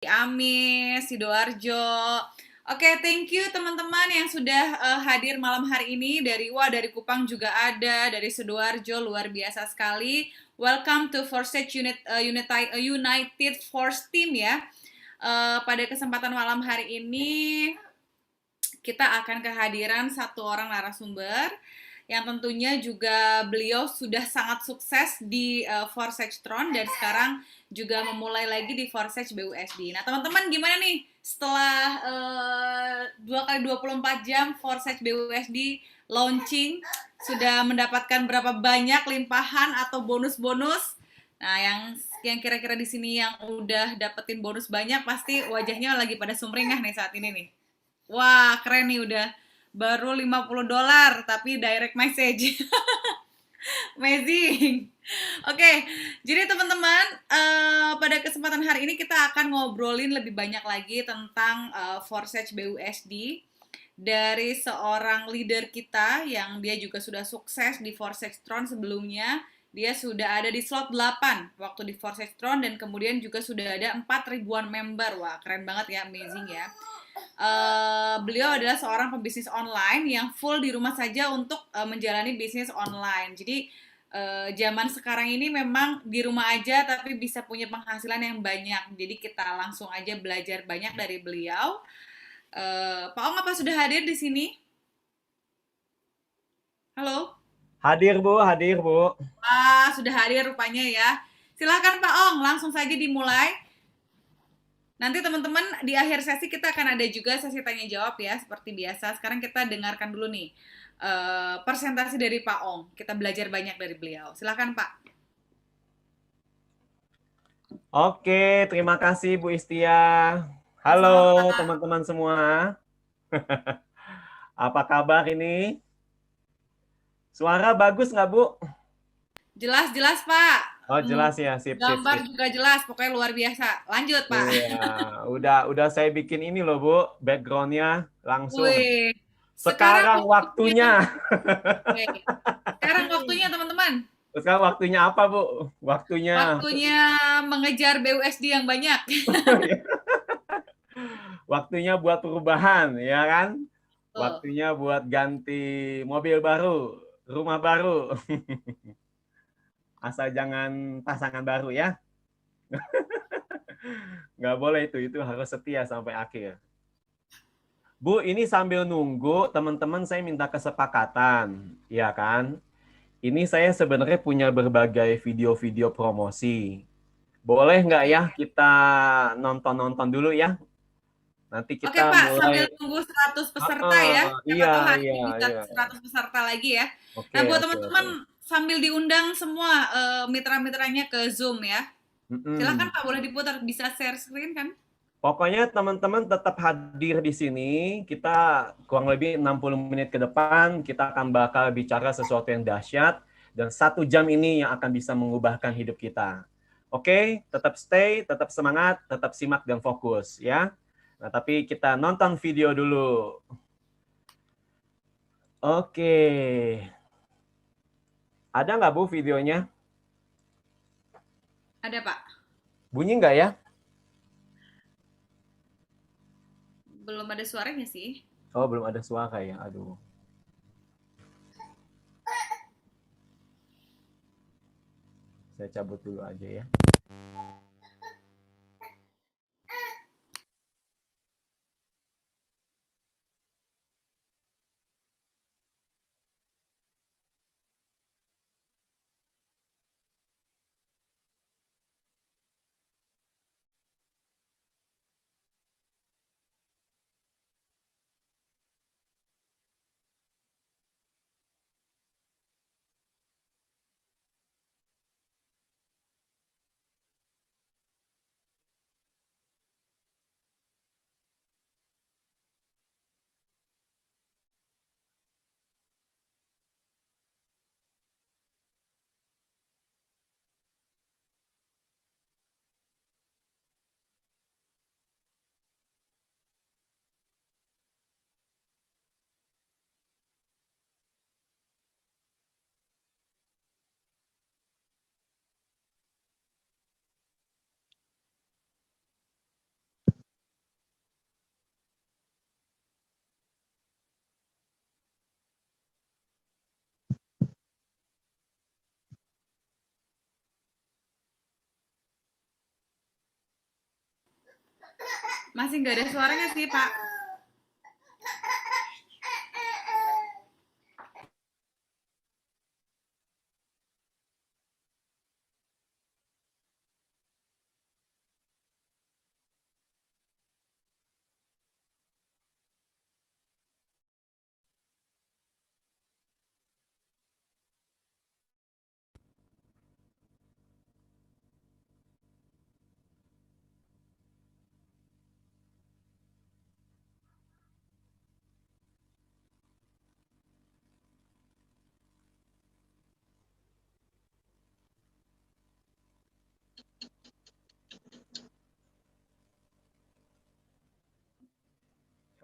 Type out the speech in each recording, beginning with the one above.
Amis, Sidoarjo. Oke, thank you teman-teman yang sudah hadir malam hari ini dari Kupang juga ada, dari Sidoarjo luar biasa sekali. Welcome to Forsage United Force Team ya. Pada kesempatan malam hari ini kita akan kehadiran satu orang narasumber yang tentunya juga beliau sudah sangat sukses di Forsage Tron dan sekarang juga memulai lagi di Forsage BUSD. Nah, teman-teman gimana nih setelah 2 kali 24 jam Forsage BUSD launching, sudah mendapatkan berapa banyak limpahan atau bonus-bonus? Nah, yang kira-kira di sini yang udah dapetin bonus banyak pasti wajahnya lagi pada sumringah nih saat ini nih. Wah, keren nih udah baru $50 tapi direct message. Amazing. Oke, jadi teman-teman, pada kesempatan hari ini kita akan ngobrolin lebih banyak lagi tentang Forsage BUSD dari seorang leader kita yang dia juga sudah sukses di Forsage Tron sebelumnya. Dia sudah ada di slot 8 waktu di Forsage Tron dan kemudian juga sudah ada 4 ribuan member. Wah, keren banget ya, amazing ya. Beliau adalah seorang pebisnis online yang full di rumah saja untuk menjalani bisnis online. Jadi zaman sekarang ini memang di rumah aja tapi bisa punya penghasilan yang banyak. Jadi kita langsung aja belajar banyak dari beliau. Pak Ong apa sudah hadir di sini? Halo? Hadir Bu, hadir Bu. Ah, sudah hadir rupanya ya. Silakan Pak Ong, langsung saja dimulai. Nanti teman-teman di akhir sesi kita akan ada juga sesi tanya jawab ya seperti biasa. Sekarang kita dengarkan dulu nih presentasi dari Pak Ong. Kita belajar banyak dari beliau. Silakan Pak. Oke, terima kasih Bu Istia. Halo Sama-sama Pak. teman-teman semua. Apa kabar ini? Suara bagus nggak Bu? Jelas-jelas Pak. Oh jelas ya, sip sip Gambar sip. juga jelas, pokoknya luar biasa. Lanjut Pak. Iya, udah saya bikin ini loh Bu, backgroundnya langsung. Wih, sekarang Sekarang waktunya, waktunya. oke. Sekarang waktunya teman-teman. Sekarang waktunya apa Bu? Waktunya, Waktunya mengejar BUSD yang banyak. waktunya buat perubahan, ya kan? Tuh. Waktunya buat ganti mobil baru, rumah baru. Asal jangan pasangan baru ya. Nggak boleh itu harus setia sampai akhir. Bu, ini sambil nunggu teman-teman saya minta kesepakatan, ya kan? Ini saya sebenarnya punya berbagai video-video promosi. Boleh nggak ya Oke. kita nonton-nonton dulu ya? Nanti Oke kita Pak, sambil mulai. tunggu 100 peserta ya. Siapa Iya, tahu hari iya, ini bisa iya. 100 peserta lagi ya. Nah, Oke, buat oke, oke. teman-teman sambil diundang semua mitra-mitranya ke Zoom ya. Silakan Mm-mm. Pak, boleh diputar, bisa share screen kan? Pokoknya teman-teman tetap hadir di sini. Kita kurang lebih 60 menit ke depan, kita akan bakal bicara sesuatu yang dahsyat. Dan 1 jam ini yang akan bisa mengubahkan hidup kita. Oke, tetap stay, tetap semangat, tetap simak dan fokus ya. Nah, tapi kita nonton video dulu. Oke. Ada nggak Bu videonya? Ada Pak. Bunyi nggak ya? Belum ada suaranya sih. Oh, belum ada suara ya. Aduh. Saya cabut dulu aja ya. Masih nggak ada suaranya sih, Pak.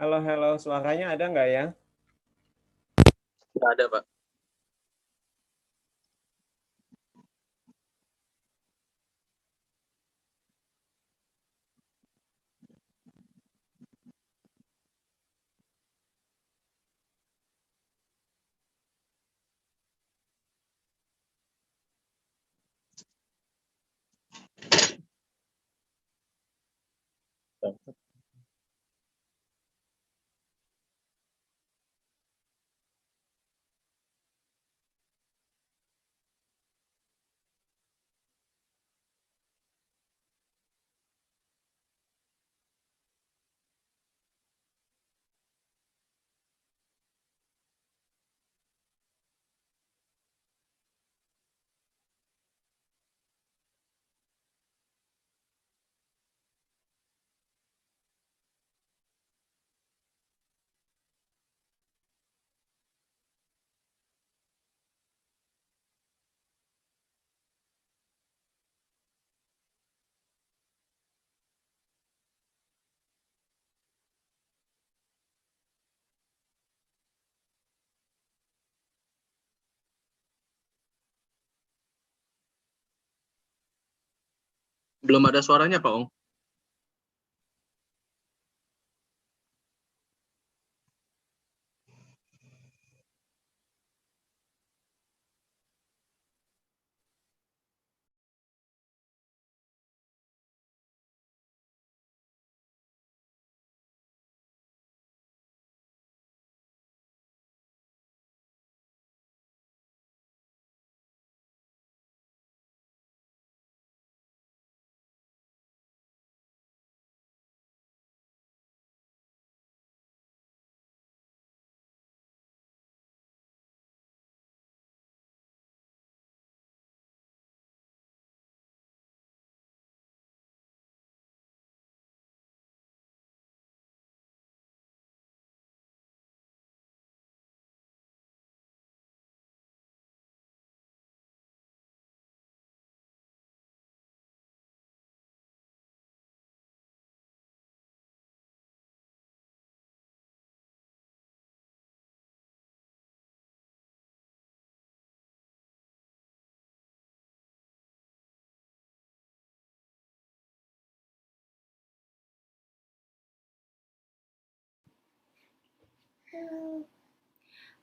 Halo, halo, suaranya ada nggak ya? Nggak ada, Pak. Belum ada suaranya, Pak Ong.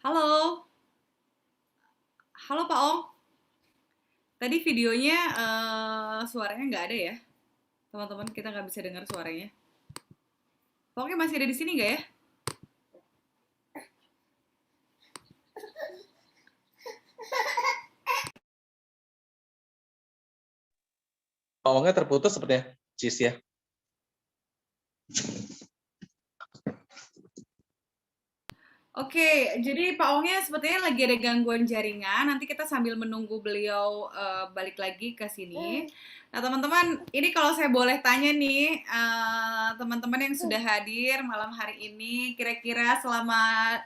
Halo. Halo, Pak Ong. Tadi videonya suaranya nggak ada ya? Teman-teman, kita nggak bisa dengar suaranya. Pak Ongnya masih ada di sini nggak ya? Pak Ongnya terputus sepertinya, Cis ya. Oke, jadi Pak Ongnya sepertinya lagi ada gangguan jaringan. Nanti kita sambil menunggu beliau balik lagi ke sini. Nah, teman-teman, ini kalau saya boleh tanya nih, teman-teman yang sudah hadir malam hari ini, kira-kira selama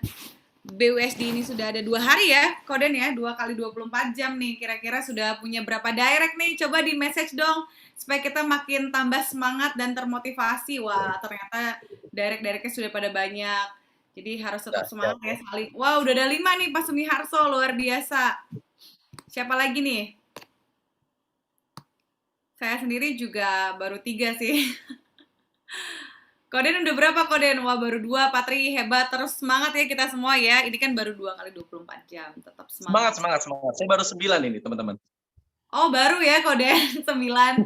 BUSD ini sudah ada 2 hari ya, Koden ya, 2 kali 24 jam nih, kira-kira sudah punya berapa direct nih? Coba di message dong, supaya kita makin tambah semangat dan termotivasi. Wah, ternyata direct-directnya sudah pada banyak. Jadi harus tetap semangat ya saling. Wow, udah ada 5 nih Pak Sumiharso, luar biasa. Siapa lagi nih? Saya sendiri juga baru 3 sih. Koden udah berapa Koden? Wah, baru 2, Patri, hebat. Terus semangat ya kita semua ya. Ini kan baru 2 kali 24 jam. Tetap semangat. Semangat. Saya baru 9 ini, teman-teman. Oh, baru ya Koden, 9.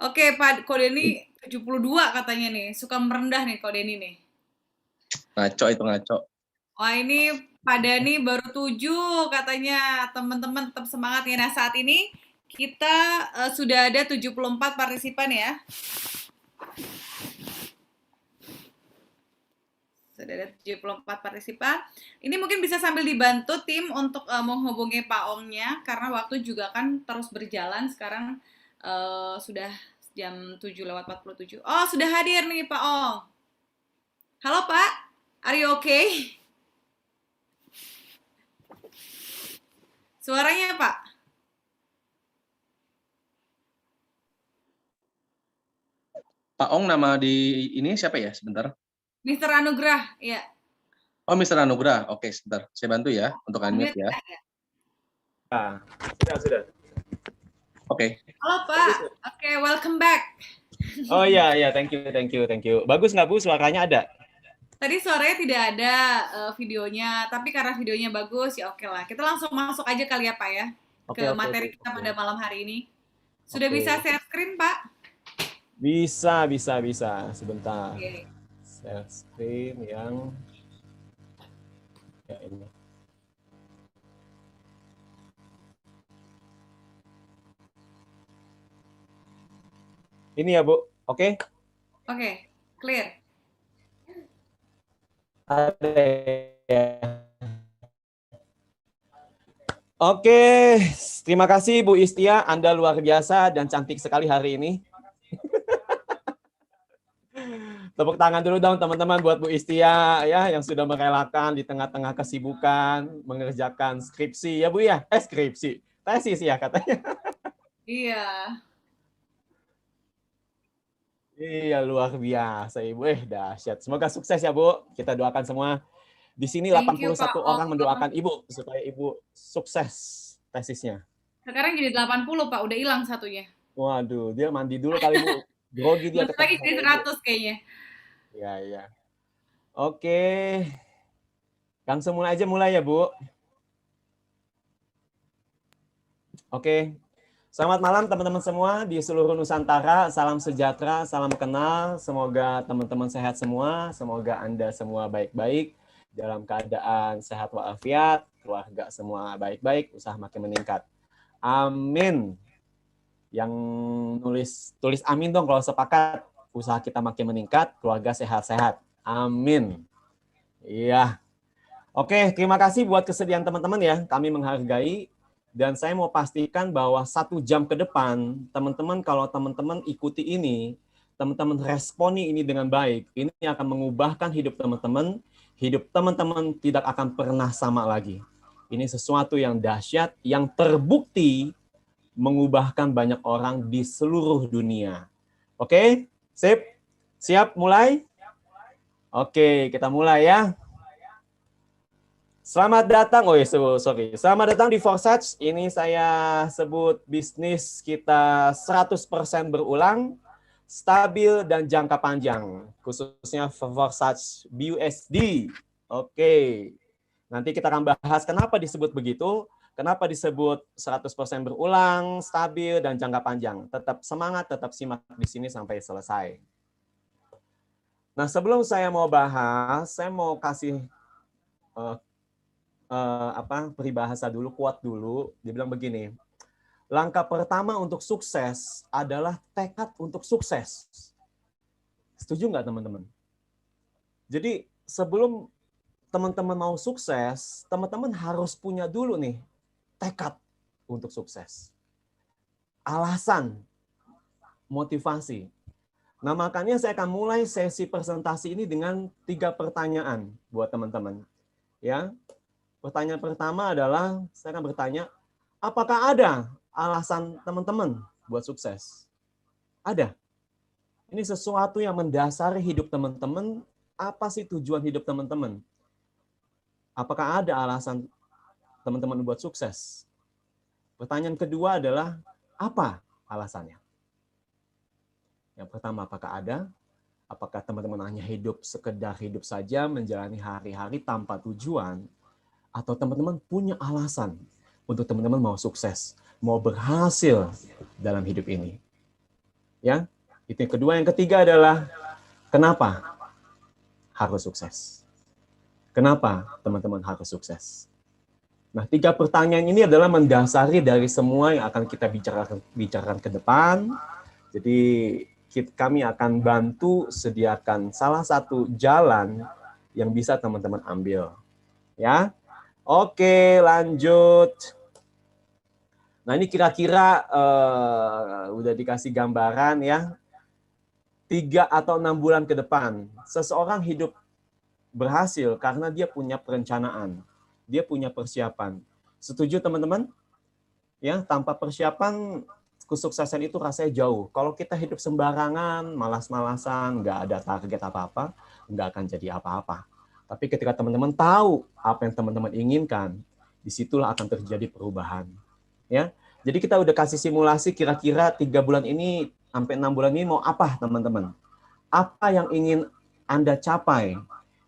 Oke, Pak Koden ini 72 katanya nih. Suka merendah nih kalau Denny nih. Ngaco itu ngaco. Wah, ini Pak Dani baru 7 katanya. Teman-teman tetap semangat ya. Nah, saat ini kita sudah ada 74 partisipan ya. Sudah ada 74 partisipan. Ini mungkin bisa sambil dibantu tim untuk menghubungi Pak Ongnya, karena waktu juga kan terus berjalan. Sekarang sudah jam 7:47. Oh, sudah hadir nih Pak Ong. Halo Pak, are you okay? Suaranya Pak. Pak Ong nama di ini siapa ya? Sebentar. Mr. Anugrah, ya. Oh, Mr. Anugrah. Oke, sebentar. Saya bantu ya untuk unmute ya. Ah, sudah. Oke. Halo Pak, oke, welcome back. Oh iya, thank you. Bagus nggak Bu, suaranya ada? Tadi suaranya tidak ada videonya, tapi karena videonya bagus, ya oke lah. Kita langsung masuk aja kali ya Pak ya, ke materi kita pada malam hari ini. Sudah bisa share screen Pak? Bisa. Sebentar. Oke. Share screen yang ya ini. Ini ya Bu, oke? Oke, clear. Ada ya. Oke, terima kasih Bu Istia, Anda luar biasa dan cantik sekali hari ini. Tepuk tangan dulu dong teman-teman buat Bu Istia ya yang sudah merelakan di tengah-tengah kesibukan mengerjakan skripsi ya Bu ya. Skripsi. Tesis ya katanya. Iya. Iya luar biasa Ibu. Dahsyat. Semoga sukses ya Bu. Kita doakan semua. Di sini Thank you, 81 Pak. orang mendoakan Ibu supaya Ibu sukses tesisnya. Sekarang jadi 80 Pak, udah hilang satunya. Waduh, dia mandi dulu kali Bu. Grogi dia. Bentar lagi jadi 100 kayaknya. Iya. Oke. Langsung mulai ya Bu. Oke. Selamat malam teman-teman semua di seluruh Nusantara. Salam sejahtera, salam kenal. Semoga teman-teman sehat semua. Semoga Anda semua baik-baik. Dalam keadaan sehat walafiat. Keluarga semua baik-baik. Usaha makin meningkat. Amin. Yang tulis amin dong kalau sepakat. Usaha kita makin meningkat. Keluarga sehat-sehat. Amin. Iya. Oke, terima kasih buat kesediaan teman-teman ya. Kami menghargai. Dan saya mau pastikan bahwa 1 jam ke depan, teman-teman kalau teman-teman ikuti ini, teman-teman responi ini dengan baik, ini akan mengubahkan hidup teman-teman tidak akan pernah sama lagi. Ini sesuatu yang dahsyat, yang terbukti mengubahkan banyak orang di seluruh dunia. Oke, sip? Siap mulai? Oke, kita mulai ya. Selamat datang, Selamat datang di Forsage. Ini saya sebut bisnis kita 100% berulang, stabil dan jangka panjang, khususnya Forsage BUSD. Oke. Nanti kita akan bahas kenapa disebut begitu, kenapa disebut 100% berulang, stabil dan jangka panjang. Tetap semangat, tetap simak di sini sampai selesai. Nah, sebelum saya mau bahas, saya mau kasih peribahasa dulu, quote dulu. Dia bilang begini, langkah pertama untuk sukses adalah tekad untuk sukses. Setuju nggak teman-teman? Jadi sebelum teman-teman mau sukses, teman-teman harus punya dulu nih tekad untuk sukses. Alasan, motivasi. Nah makanya saya akan mulai sesi presentasi ini dengan 3 pertanyaan buat teman-teman. Ya. Pertanyaan pertama adalah, saya akan bertanya, apakah ada alasan teman-teman buat sukses? Ada. Ini sesuatu yang mendasari hidup teman-teman. Apa sih tujuan hidup teman-teman? Apakah ada alasan teman-teman buat sukses? Pertanyaan kedua adalah, apa alasannya? Yang pertama, apakah ada? Apakah teman-teman hanya hidup sekedar hidup saja, menjalani hari-hari tanpa tujuan? Atau teman-teman punya alasan untuk teman-teman mau sukses, mau berhasil dalam hidup ini. Ya. Itu yang kedua. Yang ketiga adalah kenapa harus sukses? Kenapa teman-teman harus sukses? Nah, 3 pertanyaan ini adalah mendasari dari semua yang akan kita bicarakan ke depan. Jadi kami akan bantu sediakan salah satu jalan yang bisa teman-teman ambil. Ya, oke, lanjut. Nah, ini kira-kira udah dikasih gambaran ya. 3 atau 6 bulan ke depan, seseorang hidup berhasil karena dia punya perencanaan, dia punya persiapan. Setuju teman-teman? Ya, tanpa persiapan kesuksesan itu rasanya jauh. Kalau kita hidup sembarangan, malas-malasan, nggak ada target apa-apa, nggak akan jadi apa-apa. Tapi ketika teman-teman tahu apa yang teman-teman inginkan, disitulah akan terjadi perubahan. Ya, jadi kita udah kasih simulasi kira-kira 3 bulan ini sampai 6 bulan ini mau apa teman-teman? Apa yang ingin Anda capai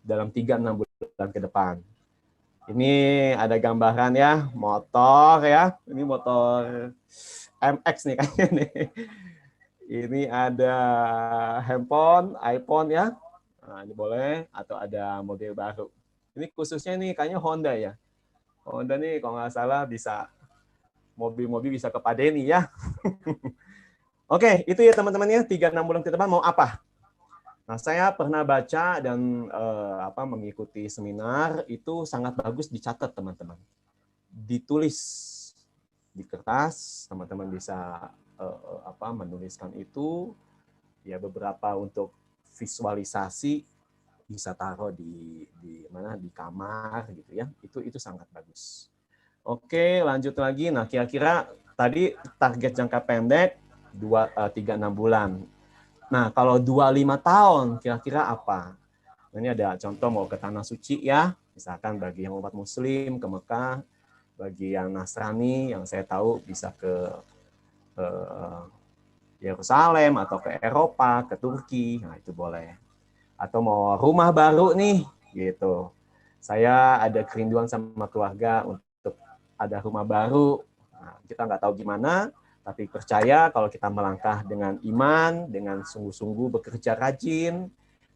dalam 3-6 bulan ke depan? Ini ada gambaran ya, motor ya. Ini motor MX nih kayaknya nih. Ini ada handphone, iPhone ya. Nah, ini boleh, atau ada mobil baru. Ini khususnya nih kayaknya Honda ya. Honda nih kalau nggak salah bisa mobil-mobil bisa kepadeni ya. Oke, itu ya teman-teman ya, 3-6 bulan ke depan mau apa? Nah, saya pernah baca dan mengikuti seminar, itu sangat bagus dicatat teman-teman. Ditulis di kertas, teman-teman bisa menuliskan itu, ya beberapa untuk visualisasi bisa taruh di mana di kamar gitu ya. Itu sangat bagus. Oke, lanjut lagi. Nah, kira-kira tadi target jangka pendek 3-6 bulan. Nah, kalau 25 tahun, kira-kira apa? Nah, ini ada contoh mau ke Tanah Suci ya. Misalkan bagi yang umat Muslim ke Mekah, bagi yang Nasrani, yang saya tahu bisa ke Yerusalem atau ke Eropa, ke Turki, nah itu boleh. Atau mau rumah baru nih, gitu. Saya ada kerinduan sama keluarga untuk ada rumah baru. Nah, kita nggak tahu gimana, tapi percaya kalau kita melangkah dengan iman, dengan sungguh-sungguh bekerja rajin,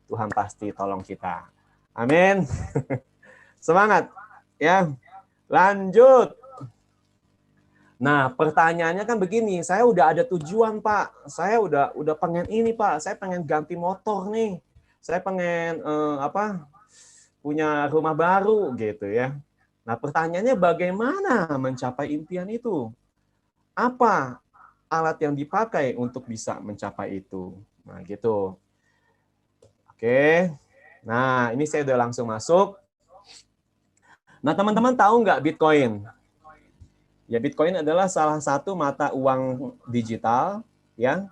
Tuhan pasti tolong kita. Amin. Semangat ya. Lanjut. Nah, pertanyaannya kan begini, saya udah ada tujuan, Pak. Saya udah pengen ini, Pak. Saya pengen ganti motor nih. Saya pengen punya rumah baru gitu ya. Nah, pertanyaannya bagaimana mencapai impian itu? Apa alat yang dipakai untuk bisa mencapai itu? Nah, gitu. Oke. Nah, ini saya udah langsung masuk. Nah, teman-teman tahu nggak Bitcoin? Ya, Bitcoin adalah salah satu mata uang digital yang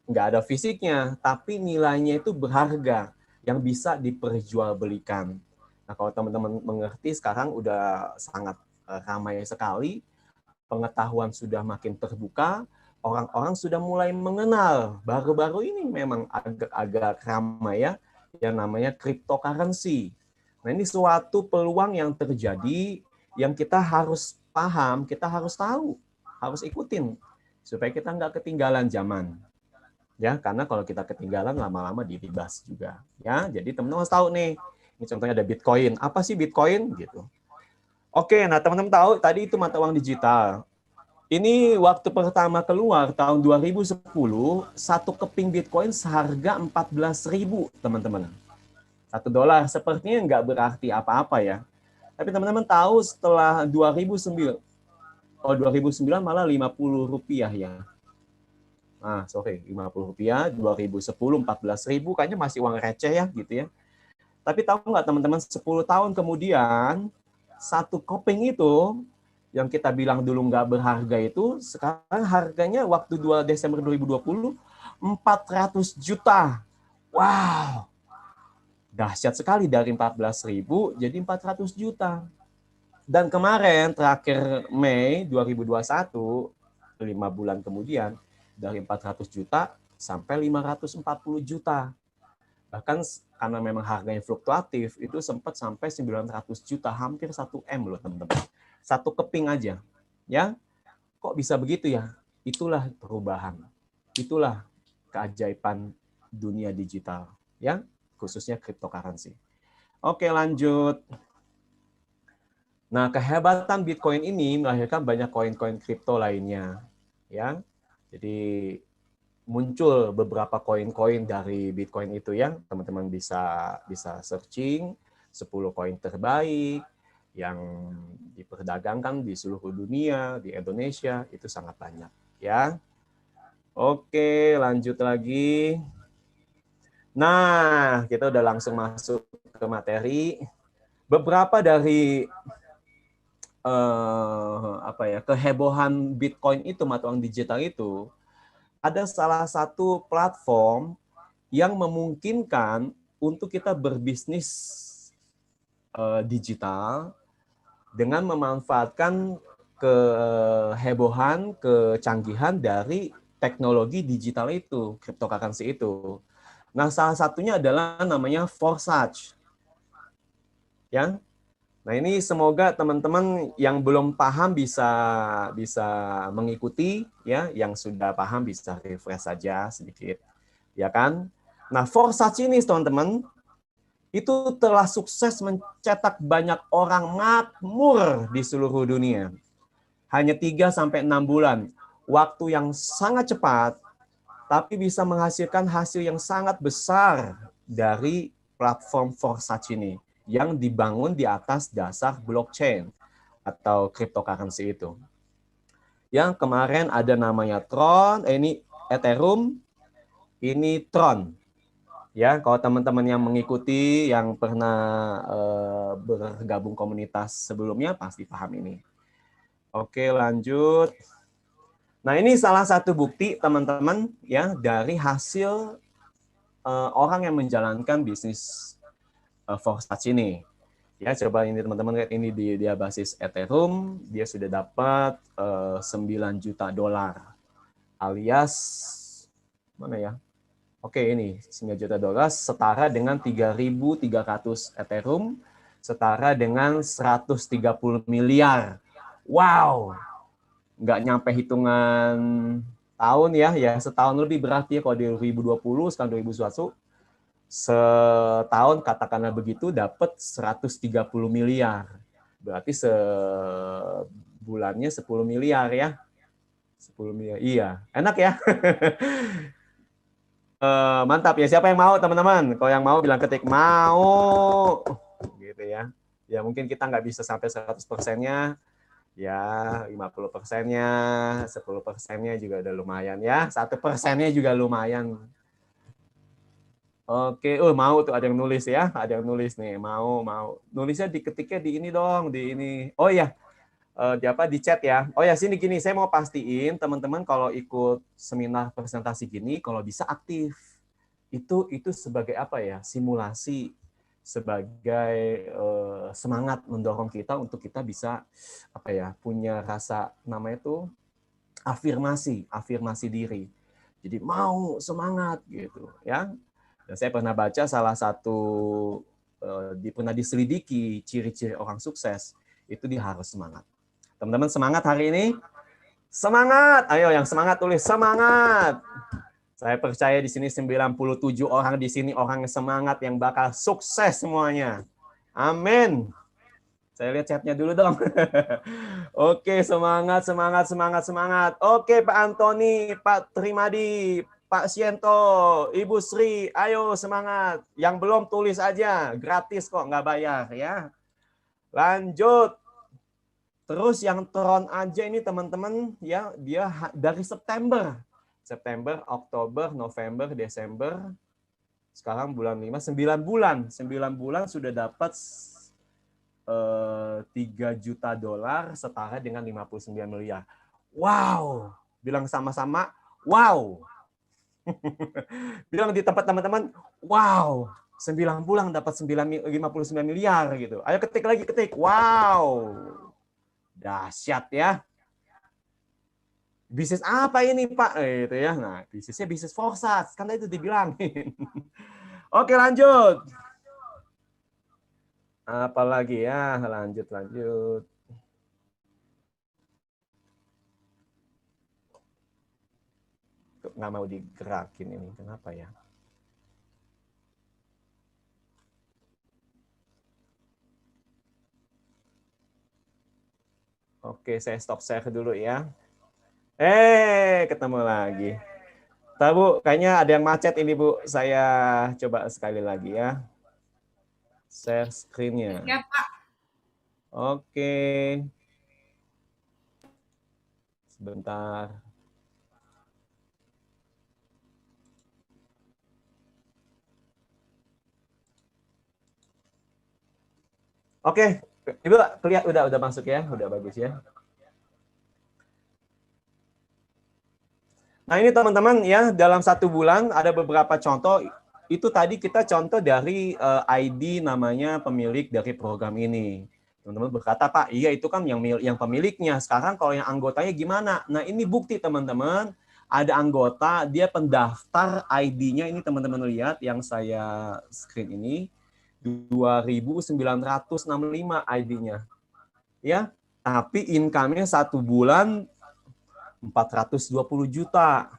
nggak ada fisiknya, tapi nilainya itu berharga yang bisa diperjualbelikan. Nah, kalau teman-teman mengerti sekarang udah sangat ramai sekali, pengetahuan sudah makin terbuka, orang-orang sudah mulai mengenal. Baru-baru ini memang agak ramai ya, yang namanya cryptocurrency. Nah, ini suatu peluang yang terjadi yang kita harus paham, kita harus tahu, harus ikutin supaya kita nggak ketinggalan zaman. Ya, karena kalau kita ketinggalan lama-lama diribas juga. Ya, jadi teman-teman harus tahu nih. Ini contohnya ada Bitcoin. Apa sih Bitcoin gitu? Oke, nah teman-teman tahu tadi itu mata uang digital. Ini waktu pertama keluar tahun 2010, satu keping Bitcoin seharga 14.000, teman-teman. $1 sepertinya nggak berarti apa-apa ya. Tapi teman-teman tahu setelah 2009 malah Rp50 ya. Nah, sorry, Rp50, 2010 14.000 kayaknya masih uang receh ya gitu ya. Tapi tahu nggak teman-teman 10 tahun kemudian satu keping itu yang kita bilang dulu nggak berharga itu sekarang harganya waktu 2 Desember 2020 400 juta. Wow. Dahsyat sekali dari 14.000 jadi 400 juta. Dan kemarin terakhir Mei 2021, 5 bulan kemudian dari 400 juta sampai 540 juta. Bahkan karena memang harganya fluktuatif, itu sempat sampai 900 juta, hampir 1 M loh teman-teman. Satu keping aja. Ya, kok bisa begitu ya? Itulah perubahan. Itulah keajaiban dunia digital, ya, khususnya cryptocurrency. Oke, lanjut. Nah, kehebatan Bitcoin ini melahirkan banyak koin-koin kripto lainnya, ya. Jadi muncul beberapa koin-koin dari Bitcoin itu ya, teman-teman bisa searching 10 koin terbaik yang diperdagangkan di seluruh dunia, di Indonesia itu sangat banyak, ya. Oke, lanjut lagi. Nah, kita udah langsung masuk ke materi. Beberapa dari kehebohan Bitcoin itu, mata uang digital itu, ada salah satu platform yang memungkinkan untuk kita berbisnis digital dengan memanfaatkan kehebohan, kecanggihan dari teknologi digital itu, cryptocurrency itu. Nah, salah satunya adalah namanya Forsage. Ya. Nah, ini semoga teman-teman yang belum paham bisa mengikuti, ya, yang sudah paham bisa refresh saja sedikit. Ya kan? Nah, Forsage ini teman-teman itu telah sukses mencetak banyak orang makmur di seluruh dunia. Hanya 3-6 bulan. Waktu yang sangat cepat, tapi bisa menghasilkan hasil yang sangat besar dari platform Forsage ini yang dibangun di atas dasar blockchain atau cryptocurrency itu. Yang kemarin ada namanya Tron, ini Ethereum, ini Tron. Ya, kalau teman-teman yang mengikuti, yang pernah bergabung komunitas sebelumnya pasti paham ini. Oke, lanjut. Nah, ini salah satu bukti teman-teman ya dari hasil orang yang menjalankan bisnis Forsage ini. Ya, coba ini teman-teman lihat, ini dia basis Ethereum, dia sudah dapat 9 juta dolar alias mana ya? Oke, ini 9 juta dolar setara dengan 3.300 Ethereum, setara dengan 130 miliar. Wow, nggak nyampe hitungan tahun ya, setahun lebih berarti ya kalau di 2020, sekarang 2021, setahun katakanlah begitu dapat 130 miliar. Berarti sebulannya 10 miliar ya. 10 miliar, iya. Enak ya. Mantap ya. Siapa yang mau teman-teman? Kalau yang mau bilang ketik mau. Gitu ya. Ya mungkin kita nggak bisa sampai 100%-nya. Ya 50%-nya, 10%-nya juga udah lumayan ya. 1%-nya juga lumayan. Oke, mau tuh ada yang nulis ya. Ada yang nulis nih, mau. Nulisnya diketiknya di ini dong, di ini. Oh iya, di chat ya. Oh ya, sini gini, saya mau pastiin teman-teman kalau ikut seminar presentasi gini, kalau bisa aktif. Itu sebagai apa ya? Simulasi, sebagai semangat mendorong kita untuk kita bisa apa ya? Punya rasa namanya itu afirmasi diri. Jadi mau semangat gitu, ya. Dan saya pernah baca salah satu pernah diselidiki ciri-ciri orang sukses itu dia harus semangat. Teman-teman semangat hari ini? Semangat! Ayo yang semangat tulis semangat. Saya percaya di sini 97 orang di sini orang yang semangat yang bakal sukses semuanya. Amin. Saya lihat chatnya dulu dong. Oke, semangat. Oke, Pak Antoni, Pak Trimadi, Pak Siento, Ibu Sri, ayo semangat. Yang belum tulis aja, gratis kok, nggak bayar ya. Lanjut. Terus yang Tron aja ini teman-teman ya, dia dari September, Oktober, November, Desember, sekarang bulan 5, 9 bulan sudah dapat 3 juta dolar setara dengan 59 miliar. Wow, bilang sama-sama, wow. Bilang di tempat teman-teman, wow, 9 bulan dapat 59 miliar gitu. Ayo ketik lagi, wow. Dahsyat ya. Bisnis apa ini Pak? Itu ya. Nah, bisnisnya bisnis Forsage. Kan itu dibilangin. Oke, lanjut. Apalagi ya? Lanjut. nggak mau digerakin ini. Kenapa ya? Oke, saya stop share dulu ya. Ketemu lagi. Tahu Bu, kayaknya ada yang macet ini Bu. Saya coba sekali lagi ya. Share screen-nya. Ya, Pak. Oke. Sebentar. Oke, Ibu lihat udah masuk ya, udah bagus ya. Nah ini teman-teman ya, dalam 1 bulan ada beberapa contoh. Itu tadi kita contoh dari ID namanya pemilik dari program ini. Teman-teman berkata, Pak, iya itu kan yang pemiliknya. Sekarang kalau yang anggotanya gimana? Nah ini bukti teman-teman. Ada anggota, dia pendaftar ID-nya ini teman-teman lihat yang saya screen ini. 2.965 ID-nya. Ya, tapi income-nya 1 bulan 420 juta.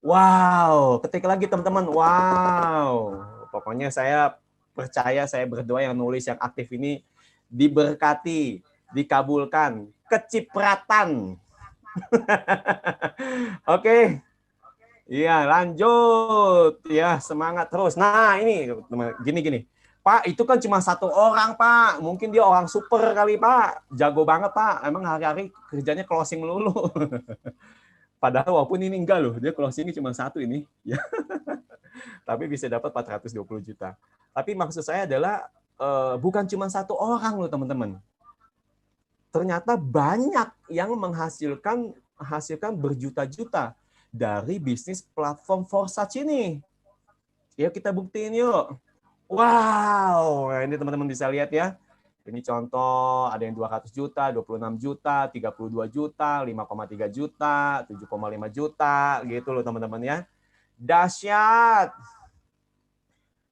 Wow, ketik lagi teman-teman. Wow. Pokoknya saya percaya, saya berdoa yang nulis yang aktif ini diberkati, dikabulkan, kecipratan. Oke. Iya, lanjut. Ya, semangat terus. Nah, ini gini. Pak, itu kan cuma 1 orang, Pak. Mungkin dia orang super kali, Pak. Jago banget, Pak. Emang hari-hari kerjanya closing melulu. Padahal walaupun ini enggak loh, dia closing cuma 1 ini. Ya. Tapi bisa dapat 420 juta. Tapi maksud saya adalah bukan cuma 1 orang loh, teman-teman. Ternyata banyak yang menghasilkan berjuta-juta dari bisnis platform Forsage ini. Yuk kita buktiin yuk. Wow, ini teman-teman bisa lihat ya. Ini contoh, ada yang 200 juta, 26 juta, 32 juta, 5,3 juta, 7,5 juta, gitu loh teman-teman ya. Dahsyat.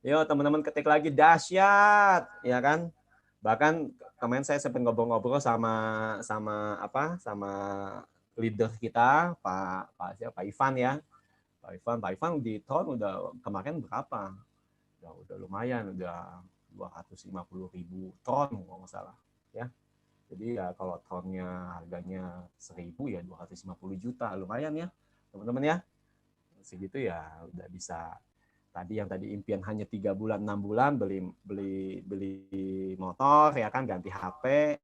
Yuk teman-teman ketik lagi dahsyat, ya kan? Bahkan kemarin saya sempat ngobrol-ngobrol sama leader kita, Pak Ivan ya. Pak Ivan di Tron udah kemarin berapa? Udah lumayan, udah 250.000 Tron kalau nggak salah ya. Jadi ya kalau Tronnya harganya 1.000 ya 250 juta, lumayan ya teman-teman ya. Segitu ya udah bisa. Tadi impian hanya 3 bulan 6 bulan beli motor ya kan, ganti HP,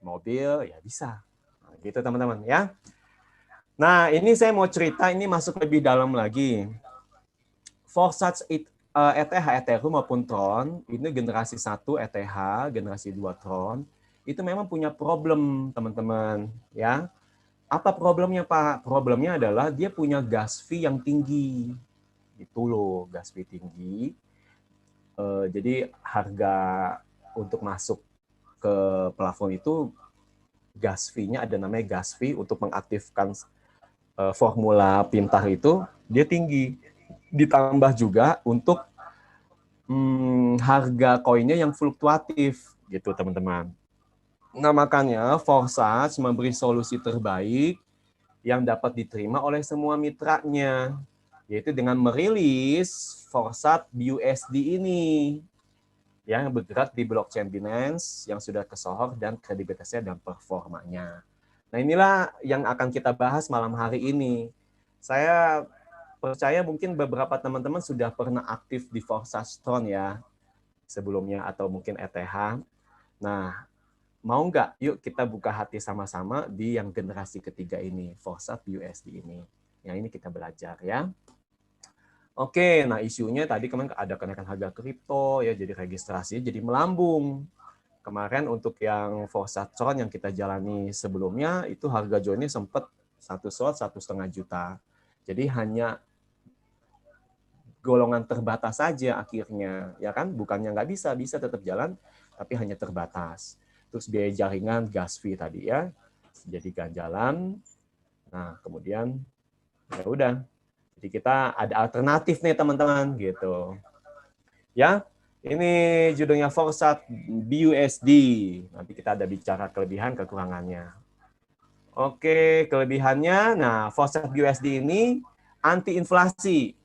mobil ya bisa. Nah, gitu teman-teman ya. Nah, ini saya mau cerita, ini masuk lebih dalam lagi. Forsage ETH, Ethereum maupun Tron, ini generasi 1 ETH, generasi 2 Tron, itu memang punya problem, teman-teman. Ya. Apa problemnya, Pak? Problemnya adalah dia punya gas fee yang tinggi. Itu loh, gas fee tinggi. Jadi harga untuk masuk ke platform itu, gas fee-nya ada namanya gas fee untuk mengaktifkan formula pintar itu, dia tinggi. Ditambah juga untuk harga koinnya yang fluktuatif gitu teman-teman. Nah makanya Forsage memberi solusi terbaik yang dapat diterima oleh semua mitranya, yaitu dengan merilis Forsage BUSD ini yang bergerak di blockchain Binance yang sudah kesohor dan kredibilitasnya dan performanya. Nah inilah yang akan kita bahas malam hari ini. Saya percaya mungkin beberapa teman-teman sudah pernah aktif di Forsage Tron ya sebelumnya atau mungkin ETH. Nah, mau nggak yuk kita buka hati sama-sama di yang generasi ketiga ini, Forsage USD ini. Yang ini kita belajar ya. Oke, nah isunya tadi kemarin ada kenaikan harga kripto ya, jadi registrasi jadi melambung. Kemarin untuk yang Forsage Tron yang kita jalani sebelumnya itu harga joinnya sempat 1 slot 1,5 juta. Jadi hanya golongan terbatas saja akhirnya, ya kan? Bukannya nggak bisa tetap jalan, tapi hanya terbatas. Terus biaya jaringan, gas fee tadi ya, jadi ganjalan. Nah, kemudian ya udah. Jadi kita ada alternatif nih teman-teman gitu. Ya, ini judulnya Forsage BUSD. Nanti kita ada bicara kelebihan kekurangannya. Oke, kelebihannya. Nah, Forsage BUSD ini anti inflasi,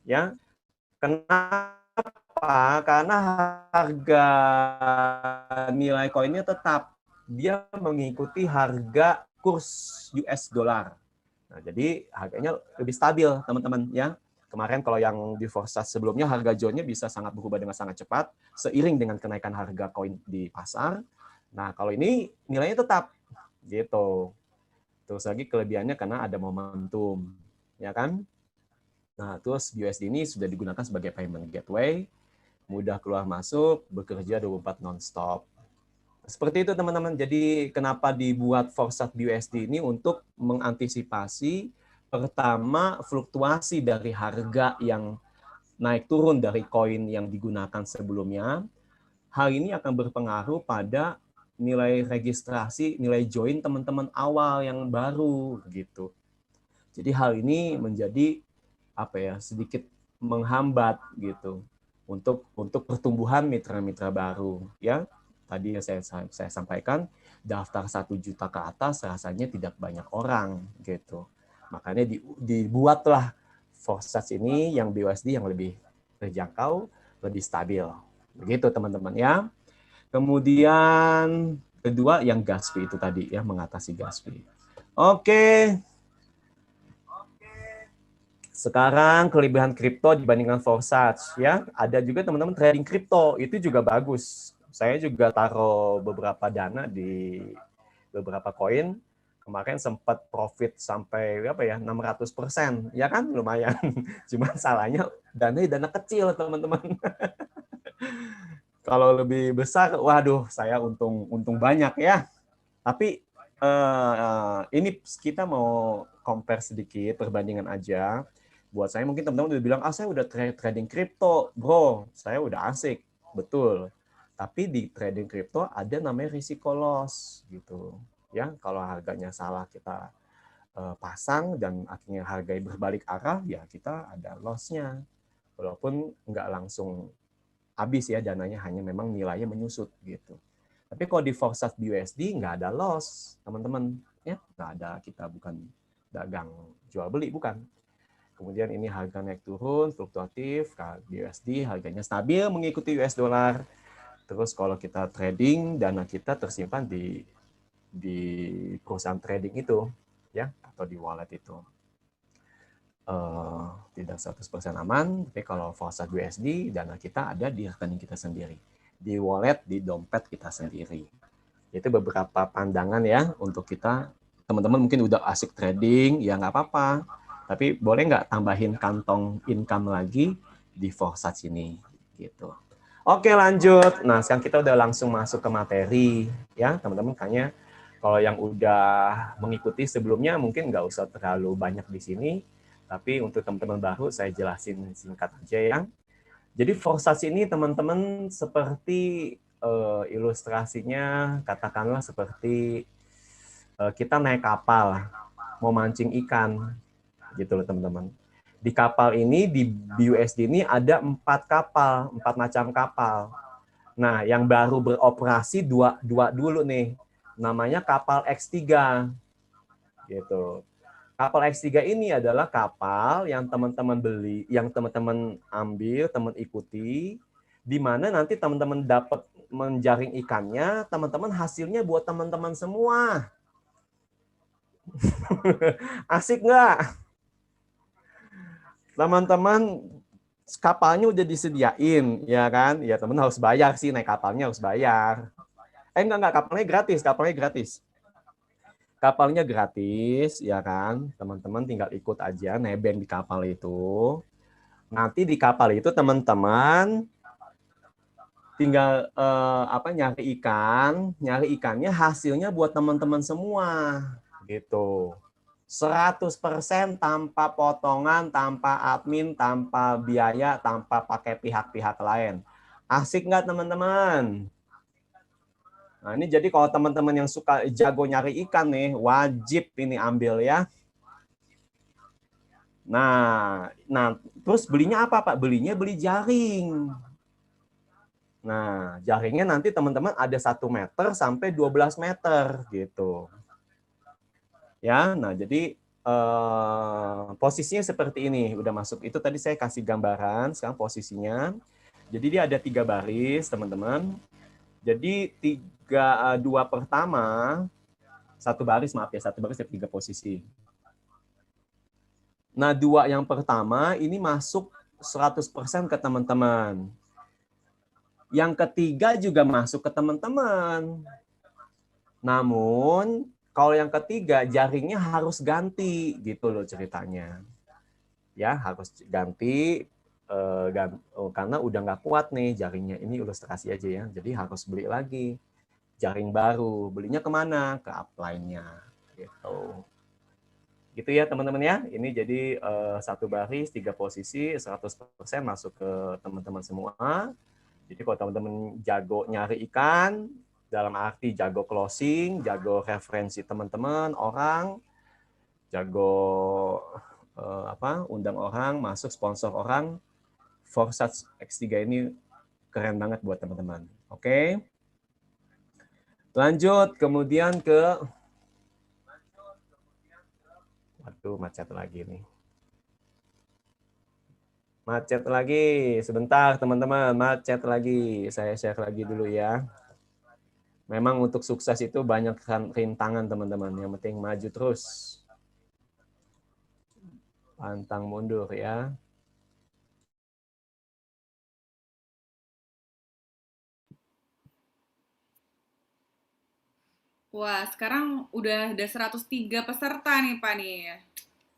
ya. Kenapa? Karena harga nilai koinnya tetap dia mengikuti harga kurs US dollar. Nah, jadi harganya lebih stabil, teman-teman, ya. Kemarin kalau yang di Forsat sebelumnya harga JON-nya bisa sangat berubah dengan sangat cepat seiring dengan kenaikan harga koin di pasar. Nah, kalau ini nilainya tetap gitu. Terus lagi kelebihannya karena ada momentum, ya kan? Nah, terus USD ini sudah digunakan sebagai payment gateway, mudah keluar masuk, bekerja 24 non-stop. Seperti itu teman-teman. Jadi kenapa dibuat Forsat BUSD ini untuk mengantisipasi pertama fluktuasi dari harga yang naik turun dari koin yang digunakan sebelumnya. Hal ini akan berpengaruh pada nilai registrasi, nilai join teman-teman awal yang baru gitu. Jadi hal ini menjadi sedikit menghambat gitu untuk pertumbuhan mitra-mitra baru, ya. Tadi saya sampaikan daftar 1 juta ke atas rasanya tidak banyak orang gitu. Makanya dibuatlah Forsat ini yang BUSD yang lebih terjangkau, lebih stabil. Begitu teman-teman ya. Kemudian kedua yang gas fee itu tadi ya, mengatasi gas fee. Oke. Sekarang kelebihan kripto dibandingkan Forsat ya. Ada juga teman-teman trading kripto, itu juga bagus. Saya juga taruh beberapa dana di beberapa koin. Kemarin sempat profit sampai 600%. Ya kan lumayan. Cuman salahnya dana kecil, teman-teman. Kalau lebih besar, waduh, saya untung banyak ya. Tapi ini kita mau compare sedikit, perbandingan aja. Buat saya mungkin teman-teman udah bilang, saya udah trading kripto, bro. Saya udah asik, betul. Tapi di trading kripto ada namanya risiko loss gitu. Ya, kalau harganya salah kita pasang dan akhirnya harganya berbalik arah, ya kita ada loss-nya. Walaupun nggak langsung habis ya dananya, hanya memang nilainya menyusut gitu. Tapi kalau di Forsat BUSD nggak ada loss, teman-teman. Ya, nggak ada, kita bukan dagang jual beli, bukan. Kemudian ini harga naik turun, fluktuatif, BUSD harganya stabil mengikuti US dollar. Terus kalau kita trading, dana kita tersimpan di perusahaan trading itu, ya, atau di wallet itu. Tidak 100% aman, tapi kalau Forsat BUSD, dana kita ada di rekening kita sendiri. Di wallet, di dompet kita sendiri. Itu beberapa pandangan ya untuk kita. Teman-teman mungkin udah asik trading, ya nggak apa-apa. Tapi boleh nggak tambahin kantong income lagi di Forsat sini gitu. Oke, lanjut. Nah, sekarang kita udah langsung masuk ke materi ya, teman-teman. Kayaknya kalau yang udah mengikuti sebelumnya mungkin nggak usah terlalu banyak di sini. Tapi untuk teman-teman baru saya jelasin singkat aja ya. Jadi Forsat ini teman-teman seperti ilustrasinya katakanlah seperti kita naik kapal mau mancing ikan gitu loh teman-teman. Di kapal ini, di BUSD ini ada 4 kapal, 4 macam kapal. Nah, yang baru beroperasi dua dulu nih, namanya kapal X3 gitu. Kapal X3 ini adalah kapal yang teman-teman beli, yang teman-teman ambil, teman ikuti, di mana nanti teman-teman dapat menjaring ikannya, teman-teman hasilnya buat teman-teman semua. Asik nggak? Teman-teman kapalnya udah disediain, ya kan? Ya teman harus bayar sih, naik kapalnya harus bayar. Enggak, kapalnya gratis, Kapalnya gratis, ya kan? Teman-teman tinggal ikut aja, nebeng di kapal itu. Nanti di kapal itu teman-teman tinggal nyari ikannya hasilnya buat teman-teman semua, gitu. 100% tanpa potongan, tanpa admin, tanpa biaya, tanpa pakai pihak-pihak lain. Asik nggak teman-teman? Nah ini jadi kalau teman-teman yang suka jago nyari ikan nih, wajib ini ambil ya. Nah terus belinya apa Pak? Belinya beli jaring. Nah jaringnya nanti teman-teman ada 1 meter sampai 12 meter gitu. Ya, nah jadi posisinya seperti ini, udah masuk. Itu tadi saya kasih gambaran, sekarang posisinya. Jadi dia ada 3 baris, teman-teman. Jadi 2 pertama, 1 baris, maaf ya, 1 baris ada 3 posisi. Nah, 2 yang pertama ini masuk 100% ke teman-teman. Yang ketiga juga masuk ke teman-teman. Namun, kalau yang ketiga jaringnya harus ganti gitu loh ceritanya. Ya, harus ganti karena udah nggak kuat nih jaringnya. Ini ilustrasi aja ya. Jadi harus beli lagi jaring baru. Belinya kemana? Ke upline-nya. Gitu. Gitu ya teman-teman ya. Ini jadi 1 baris, 3 posisi, 100% masuk ke teman-teman semua. Jadi kalau teman-teman jago nyari ikan, dalam arti jago closing, jago referensi teman-teman, orang, jago undang orang, masuk sponsor orang, Forsats X3 ini keren banget buat teman-teman. Oke. Lanjut kemudian ke waduh, macet lagi nih. Macet lagi. Sebentar teman-teman, macet lagi. Saya share lagi dulu ya. Memang untuk sukses itu banyak rintangan teman-teman. Yang penting maju terus. Pantang mundur ya. Wah, sekarang udah ada 103 peserta nih, Pak nih.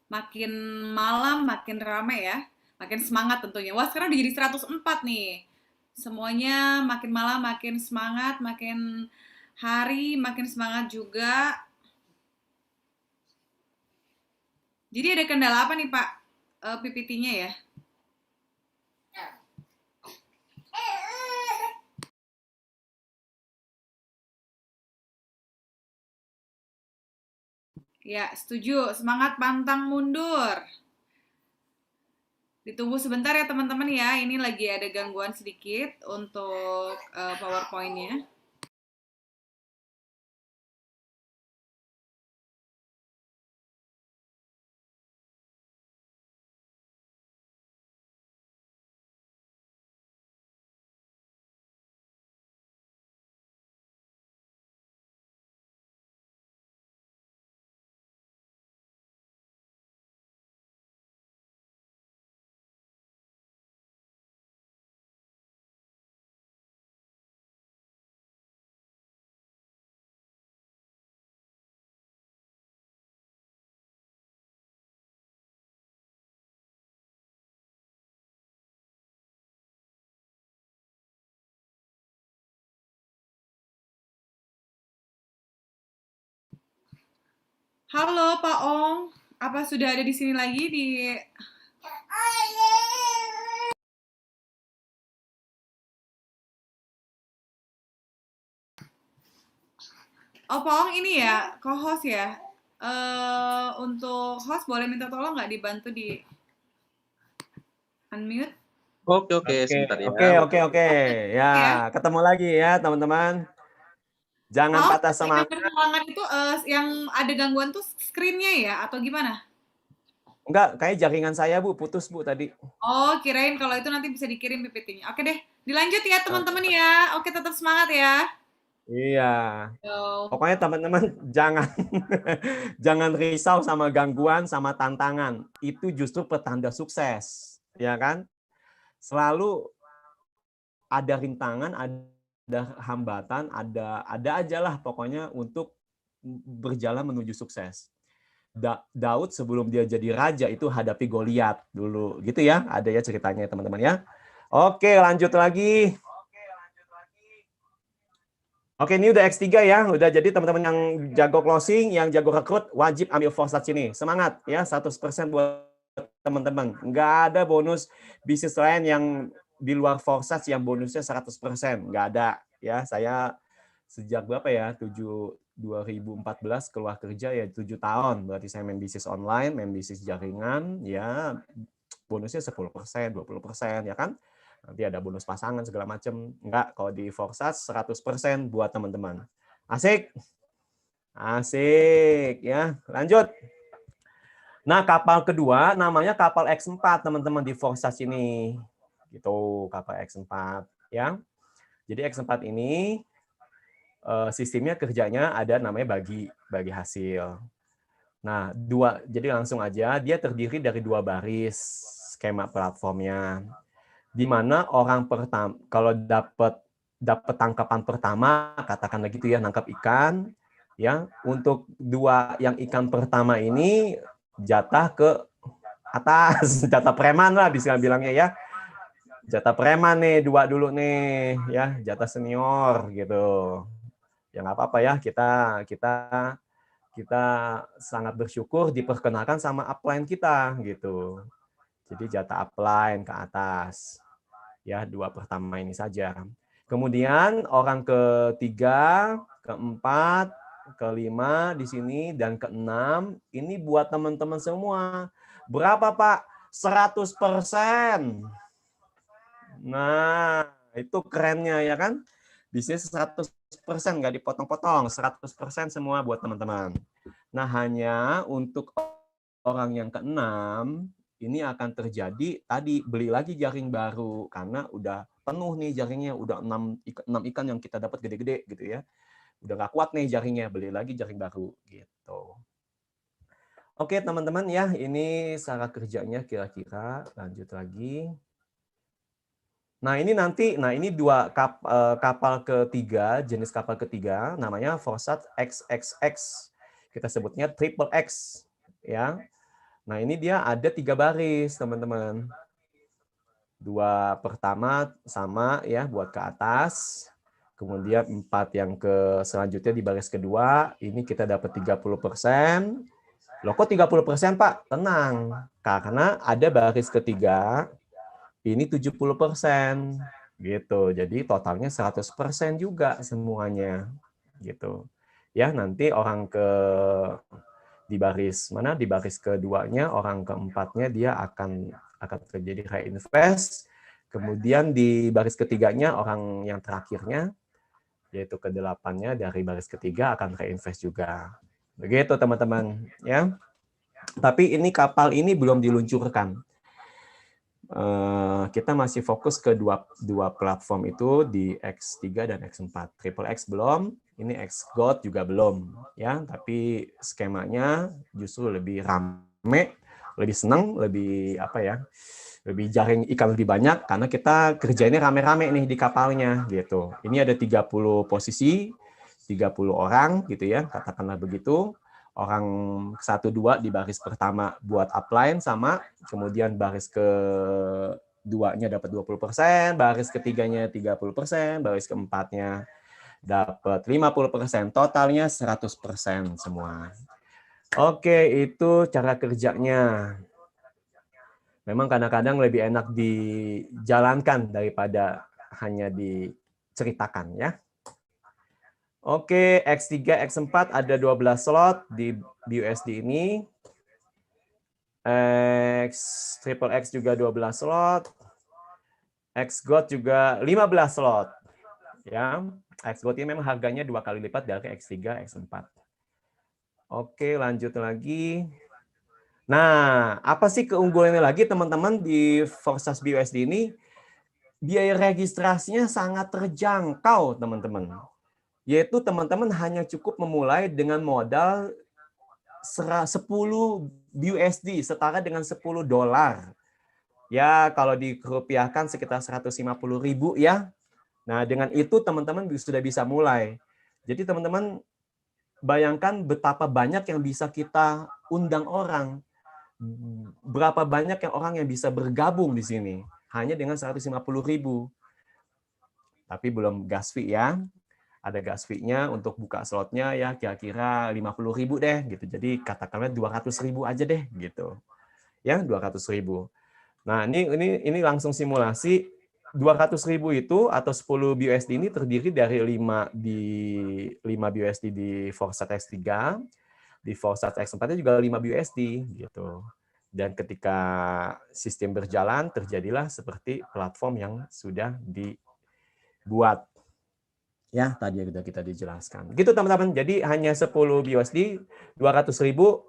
Makin malam makin rame ya. Makin semangat tentunya. Wah, sekarang udah jadi 104 nih. Semuanya makin malam makin semangat, makin hari makin semangat juga. Jadi ada kendala apa nih, Pak? PPT-nya ya? Ya, setuju. Semangat pantang mundur. Ditunggu sebentar ya teman-teman ya. Ini lagi ada gangguan sedikit untuk PowerPoint-nya. Halo Pak Ong, apa sudah ada di sini lagi di Oh, Pak Ong ini ya, co-host ya. Untuk host boleh minta tolong nggak dibantu di unmute? Oke, sebentar ya. Oke. Ya, Ya. ketemu lagi ya teman-teman. Jangan Pak Ong, patah yang semangat. berhalangan itu yang ada gangguan tuh screen-nya ya atau gimana? Enggak, kayak jaringan saya Bu, putus Bu tadi. Oh, kirain kalau itu nanti bisa dikirim PPT-nya. Oke deh, dilanjut ya teman-teman ya. Oke, tetap semangat ya. Iya. Yo. Pokoknya teman-teman jangan jangan risau sama gangguan, sama tantangan. Itu justru petanda sukses, ya kan? Selalu ada rintangan, ada hambatan, ada aja lah pokoknya untuk berjalan menuju sukses. Daud sebelum dia jadi raja itu hadapi Goliat dulu, gitu ya? Ada ya ceritanya teman-teman ya. Oke, lanjut lagi. Oke, ini udah X3 ya. Udah jadi teman-teman yang jago closing, yang jago rekrut, wajib ambil Forsats ini. Semangat ya, 100% buat teman-teman. Nggak ada bonus bisnis lain yang di luar Forsats yang bonusnya 100%. Nggak ada. Ya, saya sejak berapa ya? 2014 keluar kerja ya 7 tahun. Berarti saya main bisnis online, main bisnis jaringan, ya bonusnya 10%, 20%, ya kan? Nanti ada bonus pasangan segala macam. Enggak, kalau di Forsats 100% buat teman-teman. Asik? Asik ya. Lanjut. Nah, kapal kedua namanya kapal X4, teman-teman, di Forsage ini. Gitu, kapal X4 ya. Jadi X4 ini sistemnya kerjanya ada namanya bagi hasil. Nah, jadi langsung aja dia terdiri dari 2 baris skema platformnya. Di mana orang pertama kalau dapat tangkapan pertama, katakanlah gitu ya, nangkap ikan ya, untuk yang ikan pertama ini jatah ke atas, jatah preman lah bisa bilangnya ya. Jatah preman nih, 2 dulu nih ya, jatah senior gitu. Ya nggak apa-apa ya, kita sangat bersyukur diperkenalkan sama upline kita gitu. Jadi jatah upline ke atas. Ya, 2 pertama ini saja. Kemudian orang ketiga, keempat, kelima di sini, dan keenam ini buat teman-teman semua. Berapa, Pak? 100%. Nah, itu kerennya ya kan? Bisnis 100%, nggak dipotong-potong, 100% semua buat teman-teman. Nah, hanya untuk orang yang keenam, ini akan terjadi tadi beli lagi jaring baru karena udah penuh nih jaringnya, udah 6 ikan yang kita dapat gede-gede gitu ya. Udah nggak kuat nih jaringnya, beli lagi jaring baru gitu. Oke teman-teman ya, ini cara kerjanya kira-kira. Lanjut lagi. Nah ini kapal ketiga, jenis kapal ketiga, namanya Forsage XXX. Kita sebutnya Triple X ya. Nah, ini dia ada 3 baris, teman-teman. 2 pertama sama ya buat ke atas. Kemudian 4 yang selanjutnya di baris kedua, ini kita dapat 30%. Loh kok 30%, Pak? Tenang, karena ada baris ketiga, ini 70%. Gitu. Jadi totalnya 100% juga semuanya. Gitu. Ya, nanti di baris keduanya, orang keempatnya dia akan terjadi reinvest. Kemudian di baris ketiganya, orang yang terakhirnya, yaitu ke-8-nya dari baris ketiga akan reinvest juga. Begitu teman-teman ya. Tapi ini kapal ini belum diluncurkan. Kita masih fokus ke dua platform itu di X3 dan X4. Triple X belum, ini X-God juga belum ya, tapi skemanya justru lebih rame, lebih senang, lebih lebih jaring ikan lebih banyak karena kita kerjanya rame-rame nih di kapalnya gitu. Ini ada 30 posisi, 30 orang gitu ya, katakanlah begitu. Orang 1-2 di baris pertama buat upline sama, kemudian baris keduanya dapat 20%, baris ketiganya 30%, baris keempatnya dapat 50%, totalnya 100% semua. Oke, itu cara kerjanya. Memang kadang-kadang lebih enak dijalankan daripada hanya diceritakan ya. Oke, X3, X4 ada 12 slot di BUSD ini. Triple X juga 12 slot. X-God juga 15 slot. Ya, X-God ini memang harganya 2 kali lipat dari X3, X4. Oke, lanjut lagi. Nah, apa sih keunggulannya lagi teman-teman di Forsage BUSD ini? Biaya registrasinya sangat terjangkau, teman-teman. Yaitu teman-teman hanya cukup memulai dengan modal 10 BUSD, setara dengan $10. Ya, kalau dikerupiahkan sekitar 150.000 ya. Nah, dengan itu teman-teman sudah bisa mulai. Jadi teman-teman bayangkan betapa banyak yang bisa kita undang orang. Berapa banyak orang yang bisa bergabung di sini hanya dengan 150.000. Tapi belum gas fee ya. Ada gas fee-nya untuk buka slotnya ya kira-kira 50.000 deh gitu. Jadi katakanlah 200.000 aja deh gitu. Ya, 200.000. Nah, ini langsung simulasi 200.000 itu atau 10 BUSD ini terdiri dari 5 BUSD di Forsage X3, di Forsage X4 juga 5 BUSD gitu. Dan ketika sistem berjalan terjadilah seperti platform yang sudah dibuat. Ya, tadi sudah kita dijelaskan. Gitu teman-teman. Jadi hanya 10 BUSD, 200.000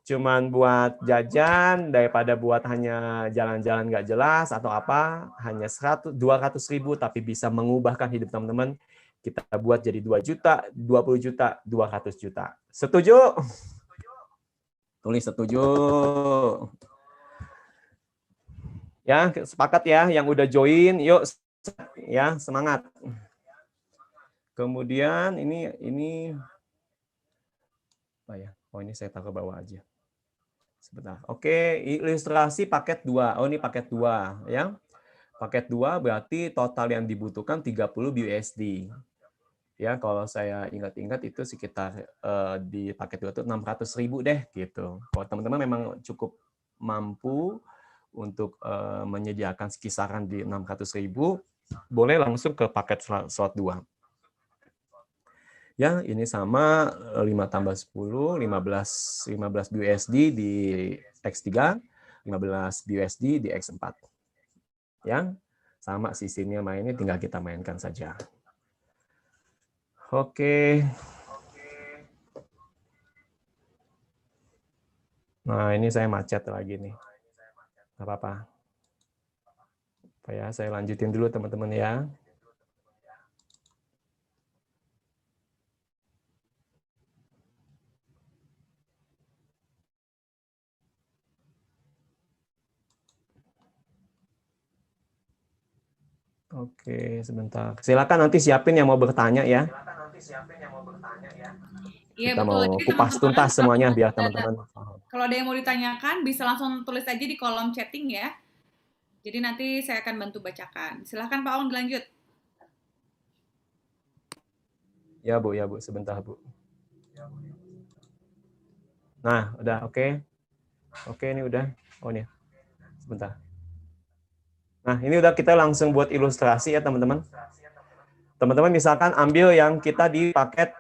cuman buat jajan daripada buat hanya jalan-jalan nggak jelas atau apa, hanya 200.000 tapi bisa mengubahkan hidup teman-teman, kita buat jadi 2 juta, 20 juta, 200 juta. Setuju? Tulis setuju. Ya, sepakat ya yang udah join, yuk ya, semangat. Kemudian ini apa ya? Oh, ini saya taruh ke bawah aja. Sebentar. Oke, ilustrasi paket 2. Oh, ini paket 2 ya. Paket 2 berarti total yang dibutuhkan 30 BUSD. Ya, kalau saya ingat-ingat itu sekitar di paket 2 itu 600.000 deh gitu. Kalau teman-teman memang cukup mampu untuk menyediakan kisaran di 600.000, boleh langsung ke paket slot 2. Ya, ini sama 5 tambah 10, 15 BUSD di X3, 15 BUSD di X4. Ya, sama sistemnya mainnya, tinggal kita mainkan saja. Oke. Nah, ini saya macet lagi nih. Nggak apa-apa. Ya, saya lanjutin dulu teman-teman ya. Oke, sebentar. Silakan nanti siapin yang mau bertanya ya. Iya Kita betul. mau Jadi kupas teman-teman tuntas semuanya biar teman-teman. kalau ada yang mau ditanyakan bisa langsung tulis aja di kolom chatting ya. Jadi nanti saya akan bantu bacakan. Silahkan Pak Ong dilanjut. Ya Bu, sebentar Bu. Nah, udah oke. Oke, ini udah. Oh nih, sebentar. Nah, ini udah kita langsung buat ilustrasi ya teman-teman. Teman-teman misalkan ambil yang kita di paket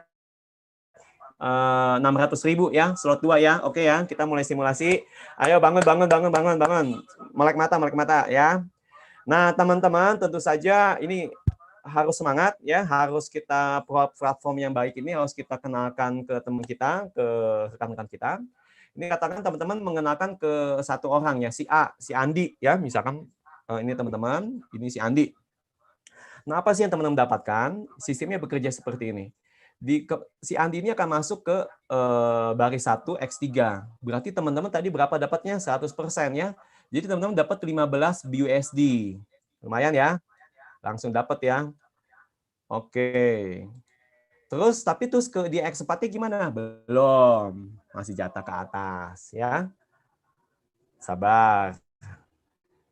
600.000 ya, slot 2 ya. Oke ya, kita mulai simulasi. Ayo bangun. Melek mata ya. Nah, teman-teman tentu saja ini harus semangat ya, harus kita platform yang baik ini harus kita kenalkan ke teman kita, ke rekan-rekan kita. Ini katakan teman-teman mengenalkan ke satu orang ya, si A, si Andi ya, misalkan ini teman-teman, ini si Andi. Nah, apa sih yang teman-teman dapatkan? Sistemnya bekerja seperti ini. Si Andi ini akan masuk ke baris 1 X3. Berarti teman-teman tadi berapa dapatnya? 100% ya. Jadi teman-teman dapat 15 BUSD. Lumayan ya. Langsung dapat ya. Oke. Tapi di X4-nya gimana? Belum. Masih jatah ke atas ya. Sabar.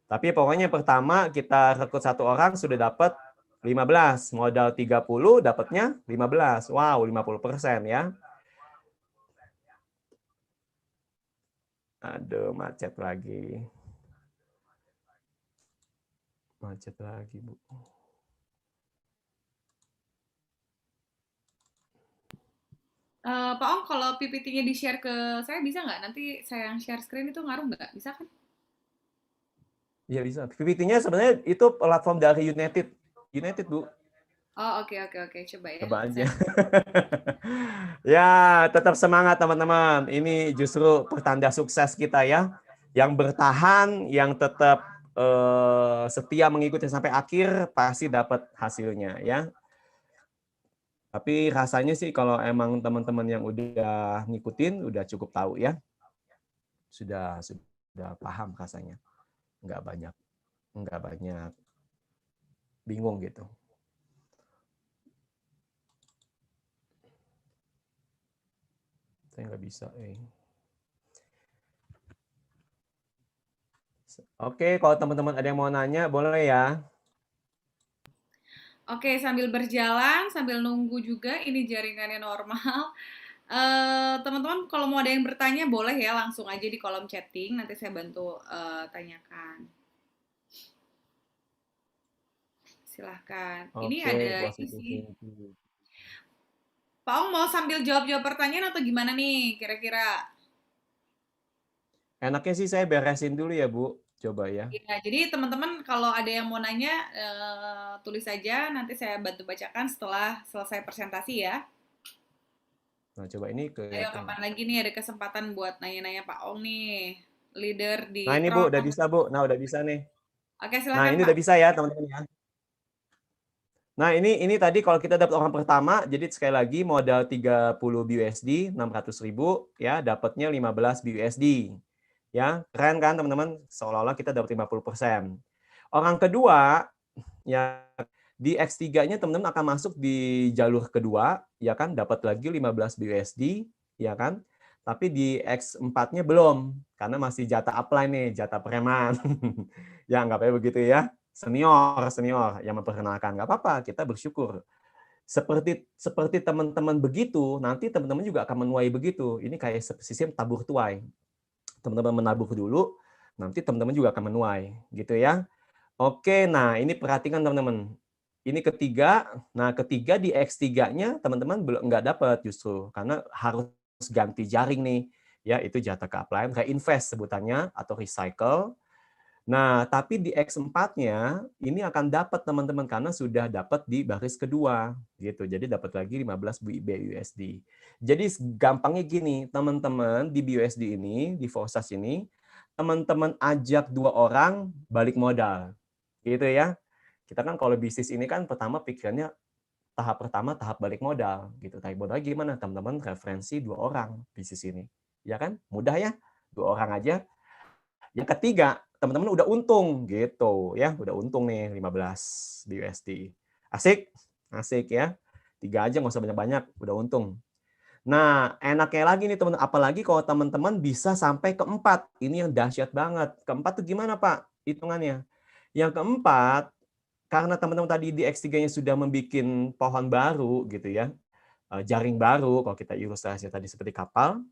Tapi pokoknya pertama kita rekrut satu orang sudah dapat 15. Modal 30 dapatnya 15. Wow, 50% ya. Aduh, macet lagi. Macet lagi, Bu. Pak Ong, kalau PPT-nya di-share ke saya bisa nggak? Nanti saya yang share screen itu ngaruh nggak? Bisa kan? Iya bisa. PPT-nya sebenarnya itu platform dari United. United, Bu. Oh, oke. Coba ya. Coba aja. Ya, tetap semangat teman-teman. Ini justru pertanda sukses kita ya. Yang bertahan, yang tetap setia mengikuti sampai akhir, pasti dapat hasilnya ya. Tapi rasanya sih kalau emang teman-teman yang udah ngikutin, udah cukup tahu ya. Sudah paham rasanya. Nggak banyak bingung gitu. Saya nggak bisa. Oke, kalau teman-teman ada yang mau nanya, boleh ya. Oke, sambil berjalan, sambil nunggu juga, ini jaringannya normal. Teman-teman, kalau mau ada yang bertanya, boleh ya langsung aja di kolom chatting. Nanti saya bantu tanyakan. Silahkan. Ini Oke, ada positif isi. thinking. Pak Ong mau sambil jawab-jawab pertanyaan atau gimana nih kira-kira? Enaknya sih saya beresin dulu ya, Bu. Coba ya. Ya, jadi teman-teman kalau ada yang mau nanya, tulis saja. Nanti saya bantu bacakan setelah selesai presentasi ya. Nah, coba ini Ayo kelihatan. kapan lagi nih ada kesempatan buat nanya-nanya Pak Ong nih, leader di Nah, ini Bu, udah Tron. bisa Bu. Nah, udah bisa nih. Oke, Nah, silakan ini Pak. udah bisa ya, teman-teman ya. Nah, ini tadi kalau kita dapat orang pertama, jadi sekali lagi modal 30 BUSD, 600.000 ya, dapatnya 15 BUSD. Ya, keren kan teman-teman? Seolah-olah kita dapat 50%. Orang kedua, ya di X3-nya teman-teman akan masuk di jalur kedua, ya kan, dapat lagi 15 BUSD, ya kan? Tapi di X4-nya belum, karena masih jatah upline nih, jatah preman. Ya, nggak apa-apa begitu ya. Senior yang memperkenalkan, nggak apa-apa, kita bersyukur. Seperti seperti teman-teman begitu, nanti teman-teman juga akan menuai begitu. Ini kayak sistem tabur tuai. Teman-teman menabur dulu, nanti teman-teman juga akan menuai, gitu ya. Oke, nah ini perhatikan teman-teman. Ini ketiga, nah ketiga di X3-nya teman-teman belum nggak dapat justru, karena harus ganti jaring nih. Ya, itu jatah ke upline, reinvest sebutannya, atau recycle. Nah, tapi di X4-nya ini akan dapat teman-teman karena sudah dapat di baris kedua gitu. Jadi dapat lagi 15 BUSD. Jadi gampangnya gini, teman-teman di BUSD ini, di Forsage ini, teman-teman ajak 2 orang balik modal. Gitu ya. Kita kan kalau bisnis ini kan pertama pikirannya tahap pertama tahap balik modal gitu. Balik modal gimana? Teman-teman referensi 2 orang bisnis ini. Ya kan? Mudah ya. 2 orang aja. Yang ketiga, teman-teman udah untung gitu ya, udah untung nih 15 USD. Asik? Asik ya. 3 aja nggak usah banyak-banyak, udah untung. Nah, enaknya lagi nih teman, apalagi kalau teman-teman bisa sampai keempat. Ini yang dahsyat banget. Keempat tuh gimana Pak hitungannya? Yang keempat, karena teman-teman tadi di X3-nya sudah membuat pohon baru gitu ya, jaring baru kalau kita ilustrasi tadi seperti kapal,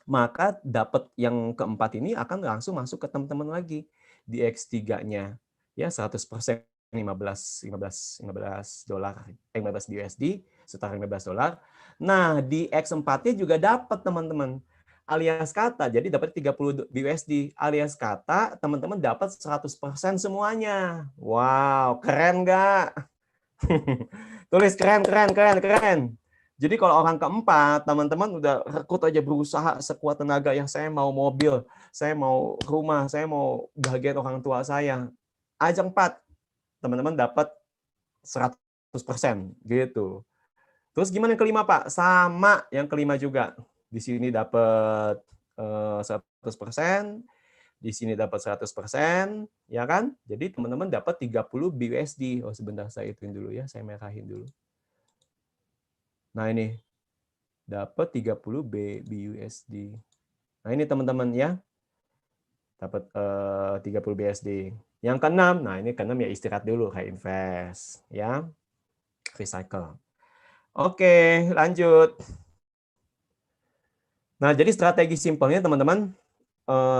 maka dapat yang keempat ini akan langsung masuk ke teman-teman lagi di X3-nya. Ya, 100% 15 dolar, 15 USD, setara 15 dolar. Nah, di X4-nya juga dapat teman-teman. Alias kata, jadi dapat 30 USD. Alias kata, teman-teman dapat 100% semuanya. Wow, keren nggak? Tulis keren, keren, keren, keren. Jadi kalau orang keempat, teman-teman udah rekrut aja berusaha sekuat tenaga yang saya mau mobil, saya mau rumah, saya mau bahagian orang tua saya. Ajang 4, teman-teman dapat 100% gitu. Terus gimana yang kelima Pak? Sama yang kelima juga. Di sini dapat 100%, di sini dapat 100%, ya kan? Jadi teman-teman dapat 30 BUSD. Oh, sebentar saya ituin dulu ya, saya merahin dulu. Nah, ini dapat 30 BUSD. Nah, ini teman-teman ya. Dapat 30 BUSD. Yang keenam, nah ini keenam ya istirahat dulu, reinvest ya. Recycle. Oke, lanjut. Nah, jadi strategi simpelnya teman-teman,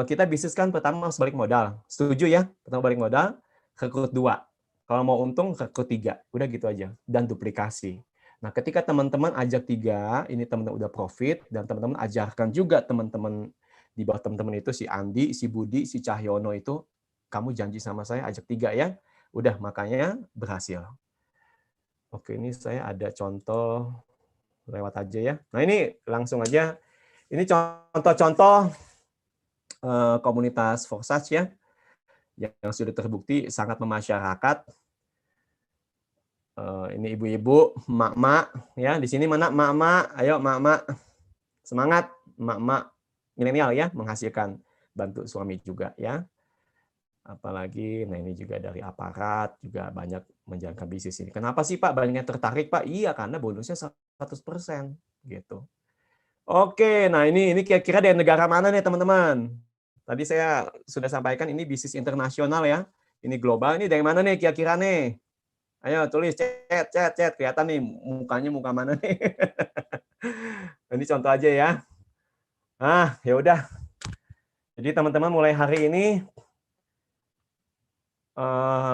kita bisnis kan pertama harus balik modal. Setuju ya? Pertama balik modal, rekrut 2. Kalau mau untung, rekrut 3. Udah gitu aja. Dan duplikasi. Nah, ketika teman-teman ajak 3, ini teman-teman udah profit, dan teman-teman ajarkan juga teman-teman di bawah teman-teman itu, si Andi, si Budi, si Cahyono itu, kamu janji sama saya ajak 3 ya. Udah, makanya berhasil. Oke, ini saya ada contoh lewat aja ya. Nah, ini langsung aja. Ini contoh-contoh komunitas Forsage ya, yang sudah terbukti sangat memasyarakat. Ini ibu-ibu, emak-emak ya. Di sini mana emak-emak? Ayo emak-emak, semangat emak-emak milenial ya, menghasilkan, bantu suami juga ya. Apalagi, nah ini juga dari aparat juga banyak menjalankan bisnis ini. Kenapa sih Pak banyak yang tertarik Pak? Iya karena bonusnya 100% gitu. Oke, nah ini kira-kira dari negara mana nih teman-teman? Tadi saya sudah sampaikan ini bisnis internasional ya. Ini global, ini dari mana nih kira-kira nih? Ayo tulis chat, kelihatan nih mukanya muka mana nih? Ini contoh aja ya. Ya udah. Jadi teman-teman mulai hari ini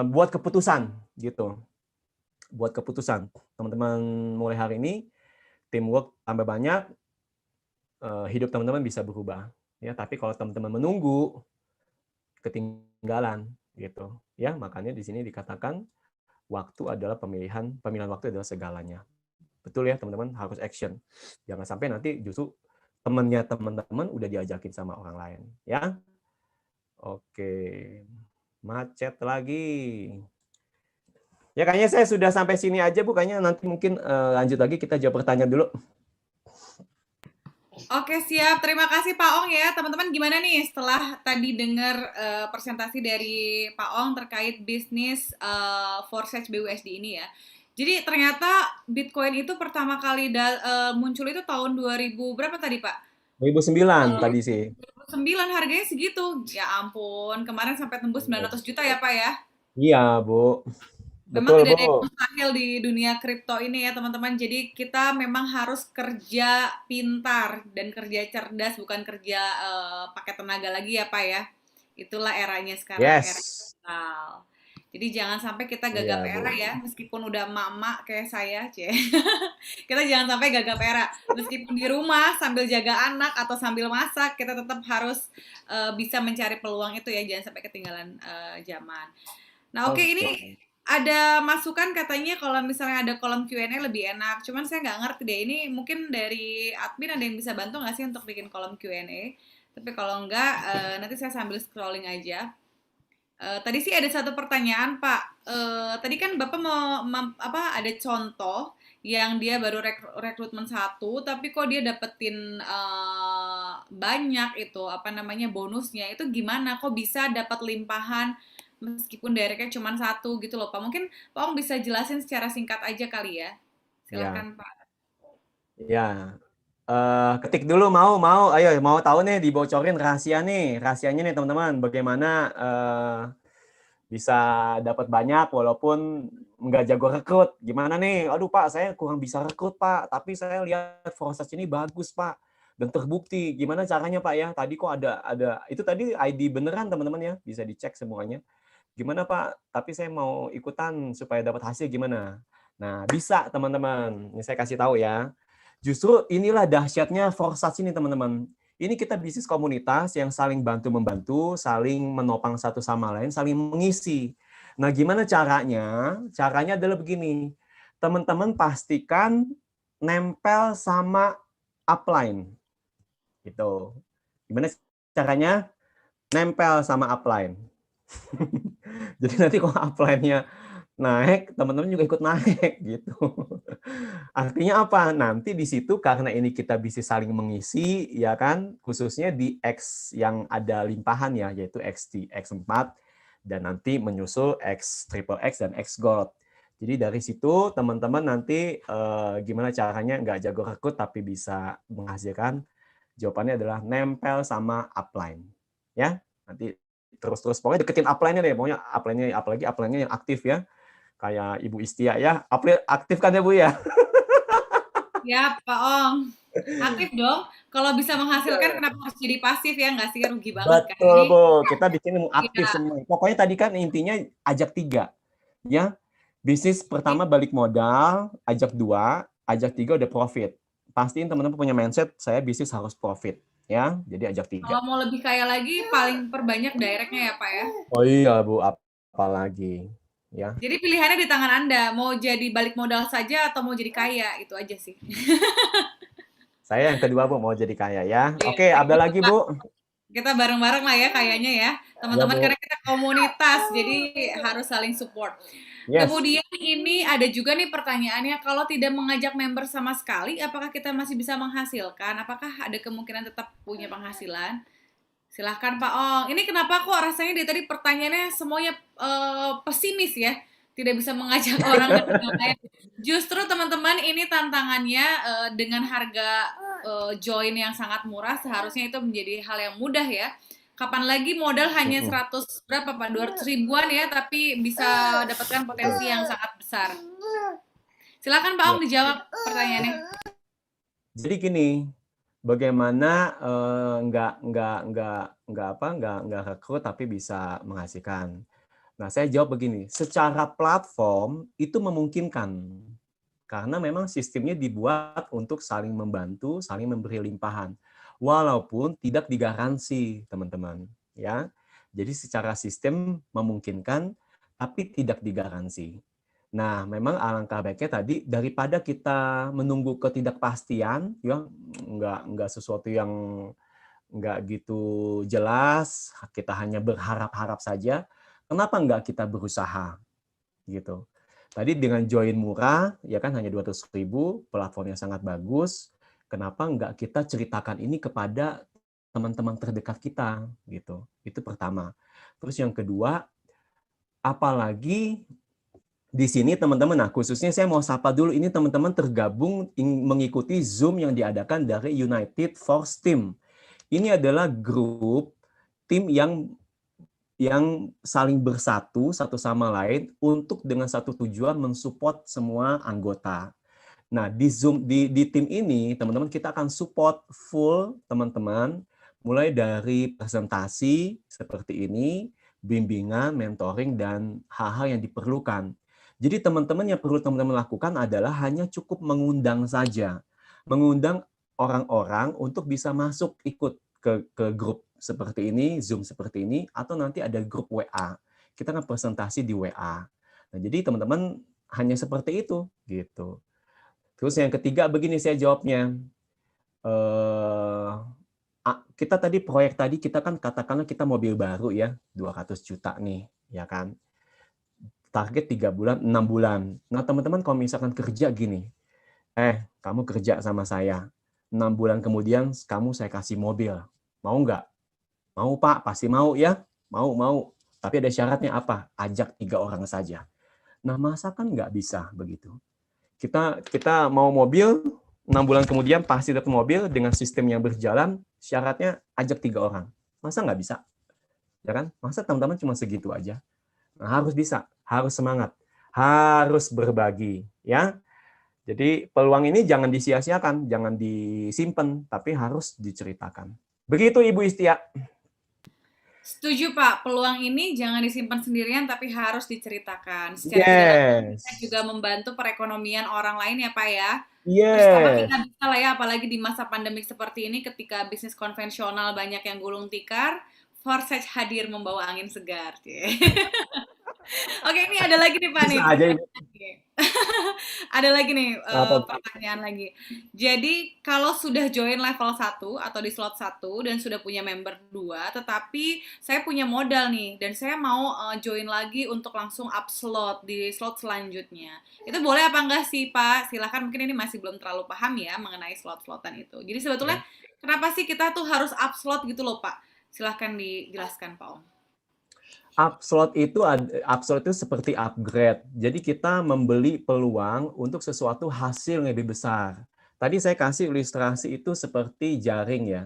buat keputusan gitu. Buat keputusan. Teman-teman mulai hari ini teamwork tambah banyak, hidup teman-teman bisa berubah. Ya, tapi kalau teman-teman menunggu, ketinggalan gitu. Ya, makanya di sini dikatakan waktu adalah pemilihan waktu adalah segalanya. Betul ya teman-teman, harus action. Jangan sampai nanti justru temannya teman-teman udah diajakin sama orang lain, ya. Oke, macet lagi. Ya kayaknya saya sudah sampai sini aja Bu, kayaknya nanti mungkin lanjut lagi kita jawab pertanyaan dulu. Oke, siap. Terima kasih Pak Ong ya. Teman-teman gimana nih setelah tadi dengar presentasi dari Pak Ong terkait bisnis Forsage BUSD ini ya. Jadi ternyata Bitcoin itu pertama kali muncul itu tahun 2000 berapa tadi Pak? 2009 tadi sih. 9 harganya segitu. Ya ampun, kemarin sampai tembus 900 juta ya Pak ya. Iya Bu, Memang betul tidak ada yang Bu. mustahil di dunia kripto ini ya teman-teman. Jadi kita memang harus kerja pintar dan kerja cerdas, bukan kerja pakai tenaga lagi ya Pak ya. Itulah eranya sekarang, era Yes. digital. Jadi jangan sampai kita gagap Iya era Bu. ya, meskipun udah emak-emak kayak saya, cie. Kita jangan sampai gagap era. Meskipun di rumah sambil jaga anak atau sambil masak, kita tetap harus bisa mencari peluang itu ya, jangan sampai ketinggalan zaman. Nah, oke, ini ada masukan katanya kalau misalnya ada kolom Q&A lebih enak. Cuman saya nggak ngerti deh. Ini mungkin dari admin ada yang bisa bantu nggak sih untuk bikin kolom Q&A? Tapi kalau nggak, nanti saya sambil scrolling aja. Tadi sih ada satu pertanyaan, Pak. Tadi kan Bapak ada contoh yang dia baru rekrutmen 1, tapi kok dia dapetin banyak itu, bonusnya. Itu gimana? Kok bisa dapat limpahan meskipun directnya cuma 1 gitu loh, Pak. Mungkin Pak Ong bisa jelasin secara singkat aja kali ya. Ya, Silakan, Pak. ya. Ketik dulu ayo mau tahu nih dibocorin rahasianya nih teman-teman, bagaimana bisa dapat banyak walaupun nggak jago rekrut. Gimana nih? Aduh Pak, saya kurang bisa rekrut Pak, tapi saya lihat Forsage ini bagus Pak dan terbukti. Gimana caranya Pak ya? Tadi kok ada itu tadi ID beneran teman-teman ya, bisa dicek semuanya. Gimana Pak? Tapi saya mau ikutan supaya dapat hasil gimana? Nah, bisa teman-teman. Ini saya kasih tahu ya. Justru inilah dahsyatnya Forsage ini teman-teman. Ini kita bisnis komunitas yang saling bantu-membantu, saling menopang satu sama lain, saling mengisi. Nah, gimana caranya? Caranya adalah begini. Teman-teman pastikan nempel sama upline. Gitu. Gimana caranya? Nempel sama upline. Jadi nanti kalau upline-nya naik, teman-teman juga ikut naik gitu. Artinya apa? Nanti di situ karena ini kita bisa saling mengisi, ya kan? Khususnya di X yang ada limpahan ya, yaitu XT, X4, dan nanti menyusul X triple X dan X Gold. Jadi dari situ teman-teman nanti gimana caranya nggak jago rekrut tapi bisa menghasilkan? Jawabannya adalah nempel sama upline. Ya, nanti terus pokoknya deketin upline-nya deh, pokoknya upline-nya apalagi upline-nya yang aktif ya. Kayak Ibu Istia ya, aktif kan ya Bu ya? Ya, Pak Ong. Aktif dong. Kalau bisa menghasilkan kenapa harus jadi pasif ya? Nggak sih, rugi banget kan? Betul Ini Bu, kita di sini mau aktif ya, semua. Pokoknya tadi kan intinya ajak 3 ya. Bisnis pertama balik modal, ajak 2, ajak 3 udah profit. Pastiin teman-teman punya mindset saya bisnis harus profit ya. Jadi ajak 3. kalau mau lebih kaya lagi, paling perbanyak directnya ya, Pak ya. Oh iya Bu, apalagi ya. Jadi pilihannya di tangan Anda, mau jadi balik modal saja atau mau jadi kaya, itu aja sih. Saya yang kedua Bu, mau jadi kaya ya. Iya, Oke, ada lagi Bu? kita bareng-bareng lah ya kayaknya ya, Ya teman-teman, Bu. karena kita komunitas, jadi harus saling support. Yes. Kemudian ini ada juga nih pertanyaannya, kalau tidak mengajak member sama sekali, apakah kita masih bisa menghasilkan? Apakah ada kemungkinan tetap punya penghasilan? Silahkan Pak Ong. Ini kenapa kok rasanya dari tadi pertanyaannya semuanya pesimis ya? Tidak bisa mengajak orang yang lain. Justru teman-teman ini tantangannya dengan harga join yang sangat murah, seharusnya itu menjadi hal yang mudah ya. Kapan lagi modal hanya 100 berapa Pak? 200 ribuan ya, tapi bisa dapatkan potensi yang sangat besar. Silakan Pak Ong dijawab pertanyaannya. Jadi gini, bagaimana nggak rekrut tapi bisa menghasilkan. Nah, saya jawab begini, secara platform itu memungkinkan karena memang sistemnya dibuat untuk saling membantu, saling memberi limpahan, walaupun tidak digaransi, teman-teman. Ya, jadi secara sistem memungkinkan, tapi tidak digaransi. Nah, memang alangkah baiknya tadi daripada kita menunggu ketidakpastian, ya nggak sesuatu yang nggak gitu jelas, kita hanya berharap-harap saja. Kenapa nggak kita berusaha gitu? Tadi dengan join murah, ya kan hanya 200.000, platformnya sangat bagus. Kenapa nggak kita ceritakan ini kepada teman-teman terdekat kita gitu? Itu pertama. Terus yang kedua, apalagi di sini teman-teman, nah khususnya saya mau sapa dulu, ini teman-teman tergabung mengikuti Zoom yang diadakan dari United Force Team. Ini adalah grup tim yang saling bersatu satu sama lain untuk dengan satu tujuan mensupport semua anggota. Nah, di Zoom di tim ini, teman-teman kita akan support full teman-teman mulai dari presentasi seperti ini, bimbingan, mentoring dan hal-hal yang diperlukan. Jadi teman-teman yang perlu teman-teman lakukan adalah hanya cukup mengundang saja. Mengundang orang-orang untuk bisa masuk ikut ke grup seperti ini, Zoom seperti ini, atau nanti ada grup WA. Kita akan presentasi di WA. Nah, jadi teman-teman hanya seperti itu gitu. Terus yang ketiga begini saya jawabnya. Kita tadi proyek tadi kita kan katakanlah kita mobil baru ya, 200 juta nih, ya kan. Target 3 bulan, 6 bulan. Nah, teman-teman kalau misalkan kerja gini, kamu kerja sama saya. 6 bulan kemudian kamu saya kasih mobil. Mau nggak? Mau, Pak. Pasti mau ya. Mau, mau. Tapi ada syaratnya apa? Ajak 3 orang saja. Nah, masa kan nggak bisa begitu. Kita mau mobil, 6 bulan kemudian pasti dapat mobil dengan sistem yang berjalan, syaratnya ajak 3 orang. Masa nggak bisa? Ya kan? Masa teman-teman cuma segitu aja? Nah, harus bisa, harus semangat, harus berbagi. Ya. Jadi peluang ini jangan disia-siakan, jangan disimpan, tapi harus diceritakan. Begitu Ibu Istia. Setuju Pak, peluang ini jangan disimpan sendirian tapi harus diceritakan. Secara tidak langsung bisa Yes. juga membantu perekonomian orang lain ya Pak ya. Terutama Yes. kita bisa lah ya, apalagi di masa pandemik seperti ini ketika bisnis konvensional banyak yang gulung tikar, Forsage hadir membawa angin segar. Oke, ini ada lagi nih Pak nih Bisa aja Ibu. pertanyaan lagi. Ada lagi nih Apa? pertanyaan lagi. Jadi kalau sudah join level 1 atau di slot 1 dan sudah punya member 2, tetapi saya punya modal nih dan saya mau join lagi untuk langsung up slot di slot selanjutnya. Itu boleh apa enggak sih Pak? Silahkan, mungkin ini masih belum terlalu paham ya mengenai slot-slotan itu. Jadi sebetulnya kenapa sih kita tuh harus up slot gitu loh Pak? Silahkan dijelaskan Pak Om. Upslot itu seperti upgrade. Jadi kita membeli peluang untuk sesuatu hasil yang lebih besar. Tadi saya kasih ilustrasi itu seperti jaring ya.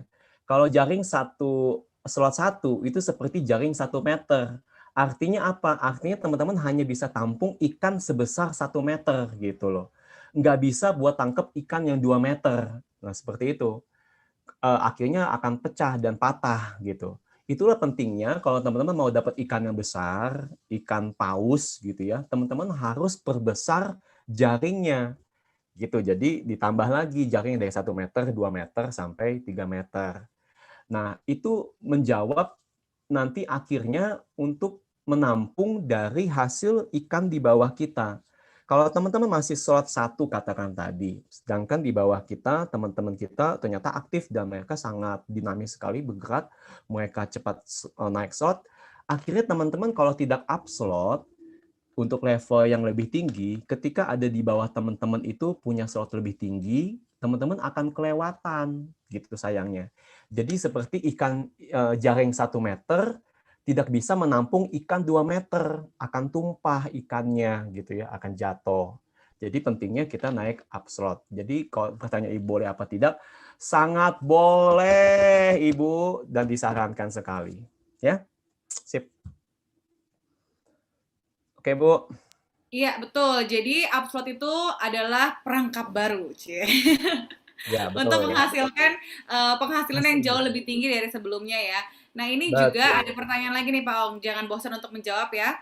Kalau jaring slot 1 itu seperti jaring 1 meter. Artinya apa? Artinya teman-teman hanya bisa tampung ikan sebesar 1 meter gitu loh. Nggak bisa buat tangkap ikan yang 2 meter. Nah seperti itu. Akhirnya akan pecah dan patah gitu. Itulah pentingnya kalau teman-teman mau dapat ikan yang besar, ikan paus gitu ya, teman-teman harus perbesar jaringnya gitu. Jadi ditambah lagi jaring dari 1 meter, 2 meter sampai 3 meter. Nah, itu menjawab nanti akhirnya untuk menampung dari hasil ikan di bawah kita. Kalau teman-teman masih slot 1 katakan tadi, sedangkan di bawah kita, teman-teman kita ternyata aktif dan mereka sangat dinamis sekali bergerak, mereka cepat naik slot, akhirnya teman-teman kalau tidak up slot, untuk level yang lebih tinggi, ketika ada di bawah teman-teman itu punya slot lebih tinggi, teman-teman akan kelewatan, gitu sayangnya. Jadi seperti ikan jaring 1 meter, tidak bisa menampung ikan 2 meter, akan tumpah ikannya, gitu ya, akan jatuh. Jadi pentingnya kita naik up slot. Jadi kalau pertanyaan Ibu boleh apa tidak, sangat boleh Ibu dan disarankan sekali. Ya, sip. Oke Bu. Iya, betul. Jadi upslot itu adalah perangkap baru, Cie. Ya, Untuk betul. menghasilkan penghasilan yang Hasil jauh besar. lebih tinggi dari sebelumnya ya. Nah, ini juga ada Betul. pertanyaan lagi nih Pak Om. Jangan bosan untuk menjawab ya.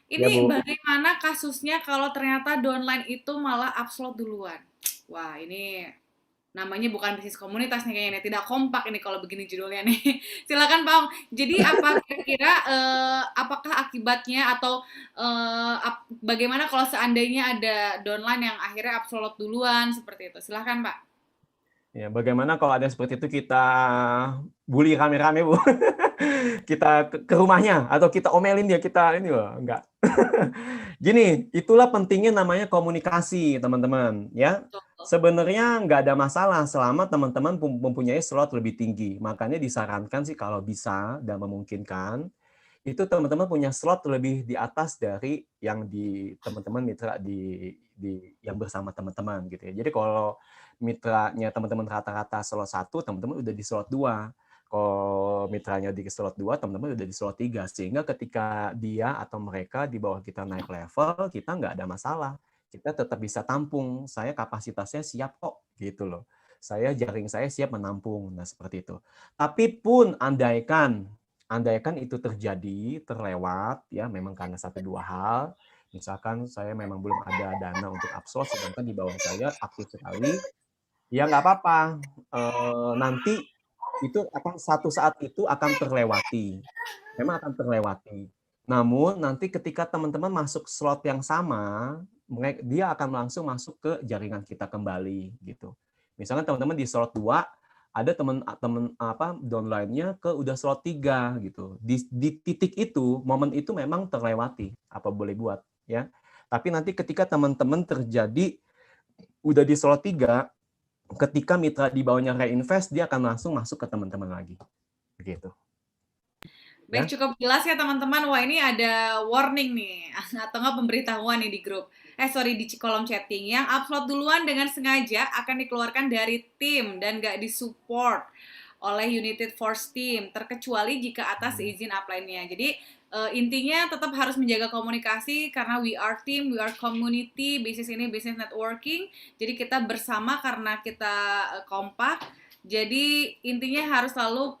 Ya, Ini Bu. bagaimana kasusnya kalau ternyata downline itu malah upslot duluan? Wah, ini Namanya bukan bisnis komunitas nih kayaknya nih. Tidak kompak ini kalau begini judulnya nih. Silakan Pak Ong. Jadi apa kira-kira apakah akibatnya atau bagaimana kalau seandainya ada downline yang akhirnya upload duluan seperti itu? Silakan Pak. Ya, bagaimana kalau ada seperti itu kita bully rame-rame, Bu? Kita ke rumahnya atau kita omelin dia, kita ini loh, enggak. Gini, itulah pentingnya namanya komunikasi, teman-teman, ya. Betul. Sebenarnya nggak ada masalah selama teman-teman mempunyai slot lebih tinggi. Makanya disarankan sih kalau bisa dan memungkinkan, itu teman-teman punya slot lebih di atas dari yang di teman-teman mitra di yang bersama teman-teman gitu ya. Jadi kalau mitranya teman-teman rata-rata slot 1, teman-teman udah di slot 2. Kalau mitranya di slot 2, teman-teman udah di slot 3. Sehingga ketika dia atau mereka di bawah kita naik level, kita nggak ada masalah. Kita tetap bisa tampung. Saya kapasitasnya siap kok, gitu loh. Jaring saya siap menampung. Nah, seperti itu. Tapi pun andaikan itu terjadi, terlewat, ya memang karena 1-2 hal, misalkan saya memang belum ada dana untuk upsource, sedangkan di bawah saya aktif sekali, ya nggak apa-apa. Nanti itu akan satu saat itu akan terlewati. Memang akan terlewati. Namun nanti ketika teman-teman masuk slot yang sama, dia akan langsung masuk ke jaringan kita kembali gitu. Misalnya teman-teman di slot 2, ada teman-teman downline-nya ke udah slot 3 gitu. Di titik itu, momen itu memang terlewati. Apa boleh buat, ya. Tapi nanti ketika teman-teman terjadi udah di slot 3, ketika mitra di bawahnya reinvest, dia akan langsung masuk ke teman-teman lagi. Begitu. Baik, Ya. cukup jelas ya teman-teman. Wah, ini ada warning nih, atau nggak pemberitahuan nih di grup. Di kolom chatting. Yang upload duluan dengan sengaja akan dikeluarkan dari tim dan nggak disupport oleh United Force Team, terkecuali jika atas izin upline-nya. Jadi, intinya tetap harus menjaga komunikasi karena we are team, we are community, bisnis ini bisnis networking. Jadi kita bersama karena kita kompak. Jadi intinya harus selalu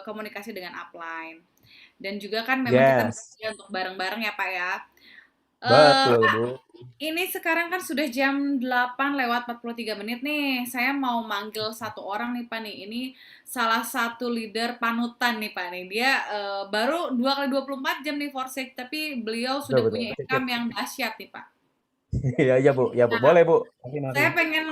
komunikasi dengan upline. Dan juga kan memang kita bekerja untuk bareng-bareng ya Pak ya. Betul, Pak, Bu. ini sekarang kan sudah jam 8:43 nih. Saya mau manggil satu orang nih Pak nih. Ini salah satu leader panutan nih Pak nih. Dia baru 2 kali 24 jam nih Forsake, tapi beliau sudah Betul, punya income yang dahsyat nih Pak. Iya, Bu. Ya, Bu. Nah, Boleh, Bu. saya Mari. pengen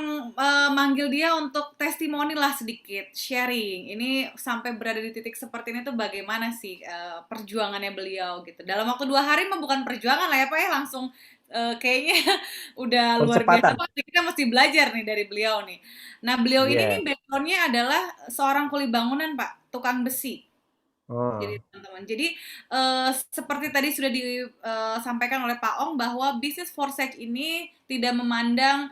manggil dia untuk testimoni lah sedikit, sharing. Ini sampai berada di titik seperti ini tuh bagaimana sih perjuangannya beliau gitu. Dalam waktu 2 hari mah bukan perjuangan lah ya Pak ya, langsung kayaknya udah luar biasa Percepatan. Pak. Kita mesti belajar nih dari beliau nih. Nah beliau ini nih Iya. background-nya adalah seorang kuli bangunan Pak, tukang besi. Jadi Oh. teman-teman, jadi seperti tadi sudah disampaikan oleh Pak Ong bahwa bisnis Forsake ini tidak memandang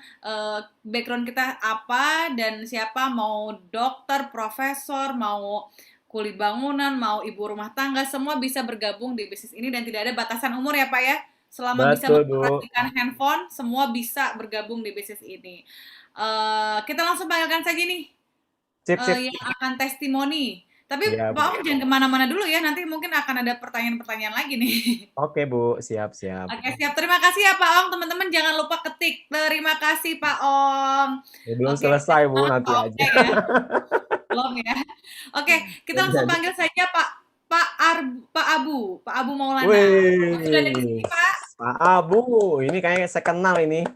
background kita apa dan siapa, mau dokter, profesor, mau kuli bangunan, mau ibu rumah tangga, semua bisa bergabung di bisnis ini dan tidak ada batasan umur ya Pak ya. Selama bisa Betul, Bu. mengoperasikan handphone, semua bisa bergabung di bisnis ini. Kita langsung panggilkan saja nih Sip, sip. yang akan testimoni. Tapi Iya, Pak Bu. Om jangan kemana-mana dulu ya, nanti mungkin akan ada pertanyaan-pertanyaan lagi nih. Oke, Bu. Siap, siap. Oke, siap. Terima kasih ya Pak Om. Teman-teman jangan lupa ketik. Terima kasih Pak Om. Ya, belum Oke, selesai, Bu. banget Nanti Pak aja. Omnya ya. Belum ya. Oke, kita langsung panggil saja Pak Abu. Pak Abu Maulana. Sudah ada di sini, Wih, Pak? Pak Abu. Ini kayaknya saya kenal ini.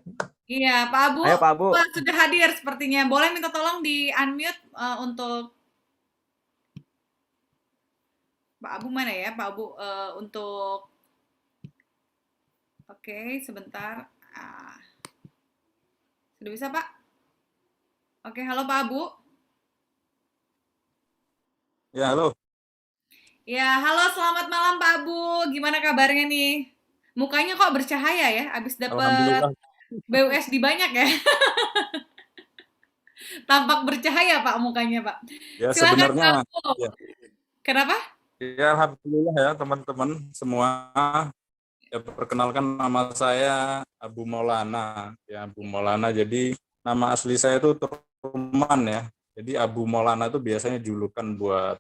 Iya, Pak Abu. Ayo, Pak Abu. Wah, sudah hadir sepertinya. Boleh minta tolong di-unmute untuk Pak Abu mana ya? Pak Abu untuk Oke, sebentar. Sudah bisa, Pak? Oke, halo Pak Abu. Ya, halo. Ya, halo, selamat malam Pak Abu. Gimana kabarnya nih? Mukanya kok bercahaya ya, abis dapet Alhamdulillah. BUSD banyak ya? Tampak bercahaya Pak mukanya, Pak. Ya, Silakan sebenarnya, Pak Abu. ya. Kenapa? Ya, alhamdulillah ya teman-teman semua. Ya, perkenalkan nama saya Abu Maulana. Ya, Abu Maulana. Jadi nama asli saya itu Turman ya. Jadi Abu Maulana itu biasanya julukan buat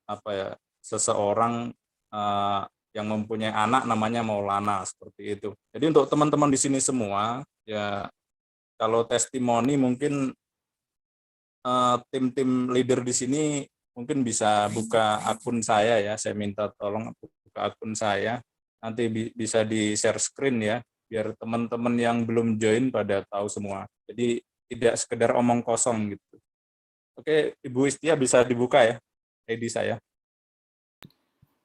apa ya? Seseorang yang mempunyai anak namanya Maulana seperti itu. Jadi untuk teman-teman di sini semua ya, kalau testimoni mungkin tim-tim leader di sini mungkin bisa buka akun saya ya. Saya minta tolong buka akun saya. Nanti bisa di-share screen ya, biar teman-teman yang belum join pada tahu semua. Jadi tidak sekedar omong kosong gitu. Oke, Ibu Istia bisa dibuka ya ID saya.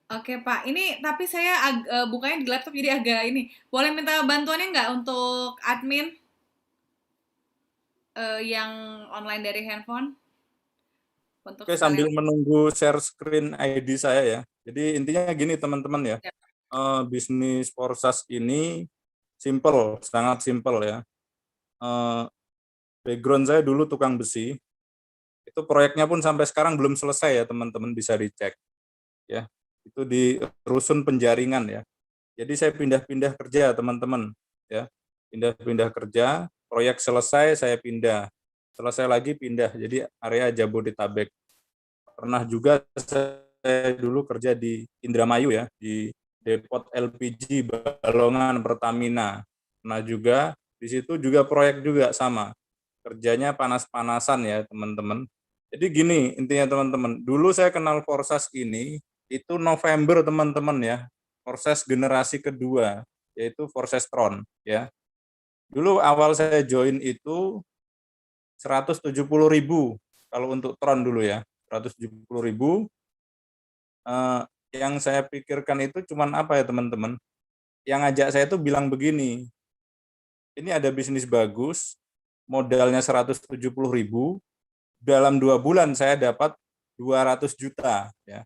Oke Pak, ini tapi saya bukanya di laptop jadi agak ini. Boleh minta bantuannya nggak untuk admin yang online dari handphone? Untuk Oke, sambil sekalian. menunggu share screen ID saya ya. Jadi intinya gini teman-teman ya, Ya. bisnis Forsas ini simple, sangat simple ya. Background saya dulu tukang besi, itu proyeknya pun sampai sekarang belum selesai ya teman-teman, bisa dicek ya. Itu di rusun penjaringan ya. Jadi saya pindah-pindah kerja teman-teman ya. Pindah-pindah kerja, proyek selesai saya pindah. Selesai lagi pindah, jadi area Jabodetabek. Pernah juga saya dulu kerja di Indramayu ya, di depot LPG Balongan Pertamina. Pernah juga di situ juga proyek juga sama. Kerjanya panas-panasan ya teman-teman. Jadi gini intinya teman-teman, dulu saya kenal Forsas ini itu November teman-teman ya, Forsas generasi kedua, yaitu Forsas Tron ya. Dulu awal saya join itu 170.000 kalau untuk Tron dulu ya, 170.000. Yang saya pikirkan itu cuman apa ya teman-teman, yang ngajak saya itu bilang begini, ini ada bisnis bagus, modalnya 170.000, dalam 2 bulan saya dapat 200 juta ya.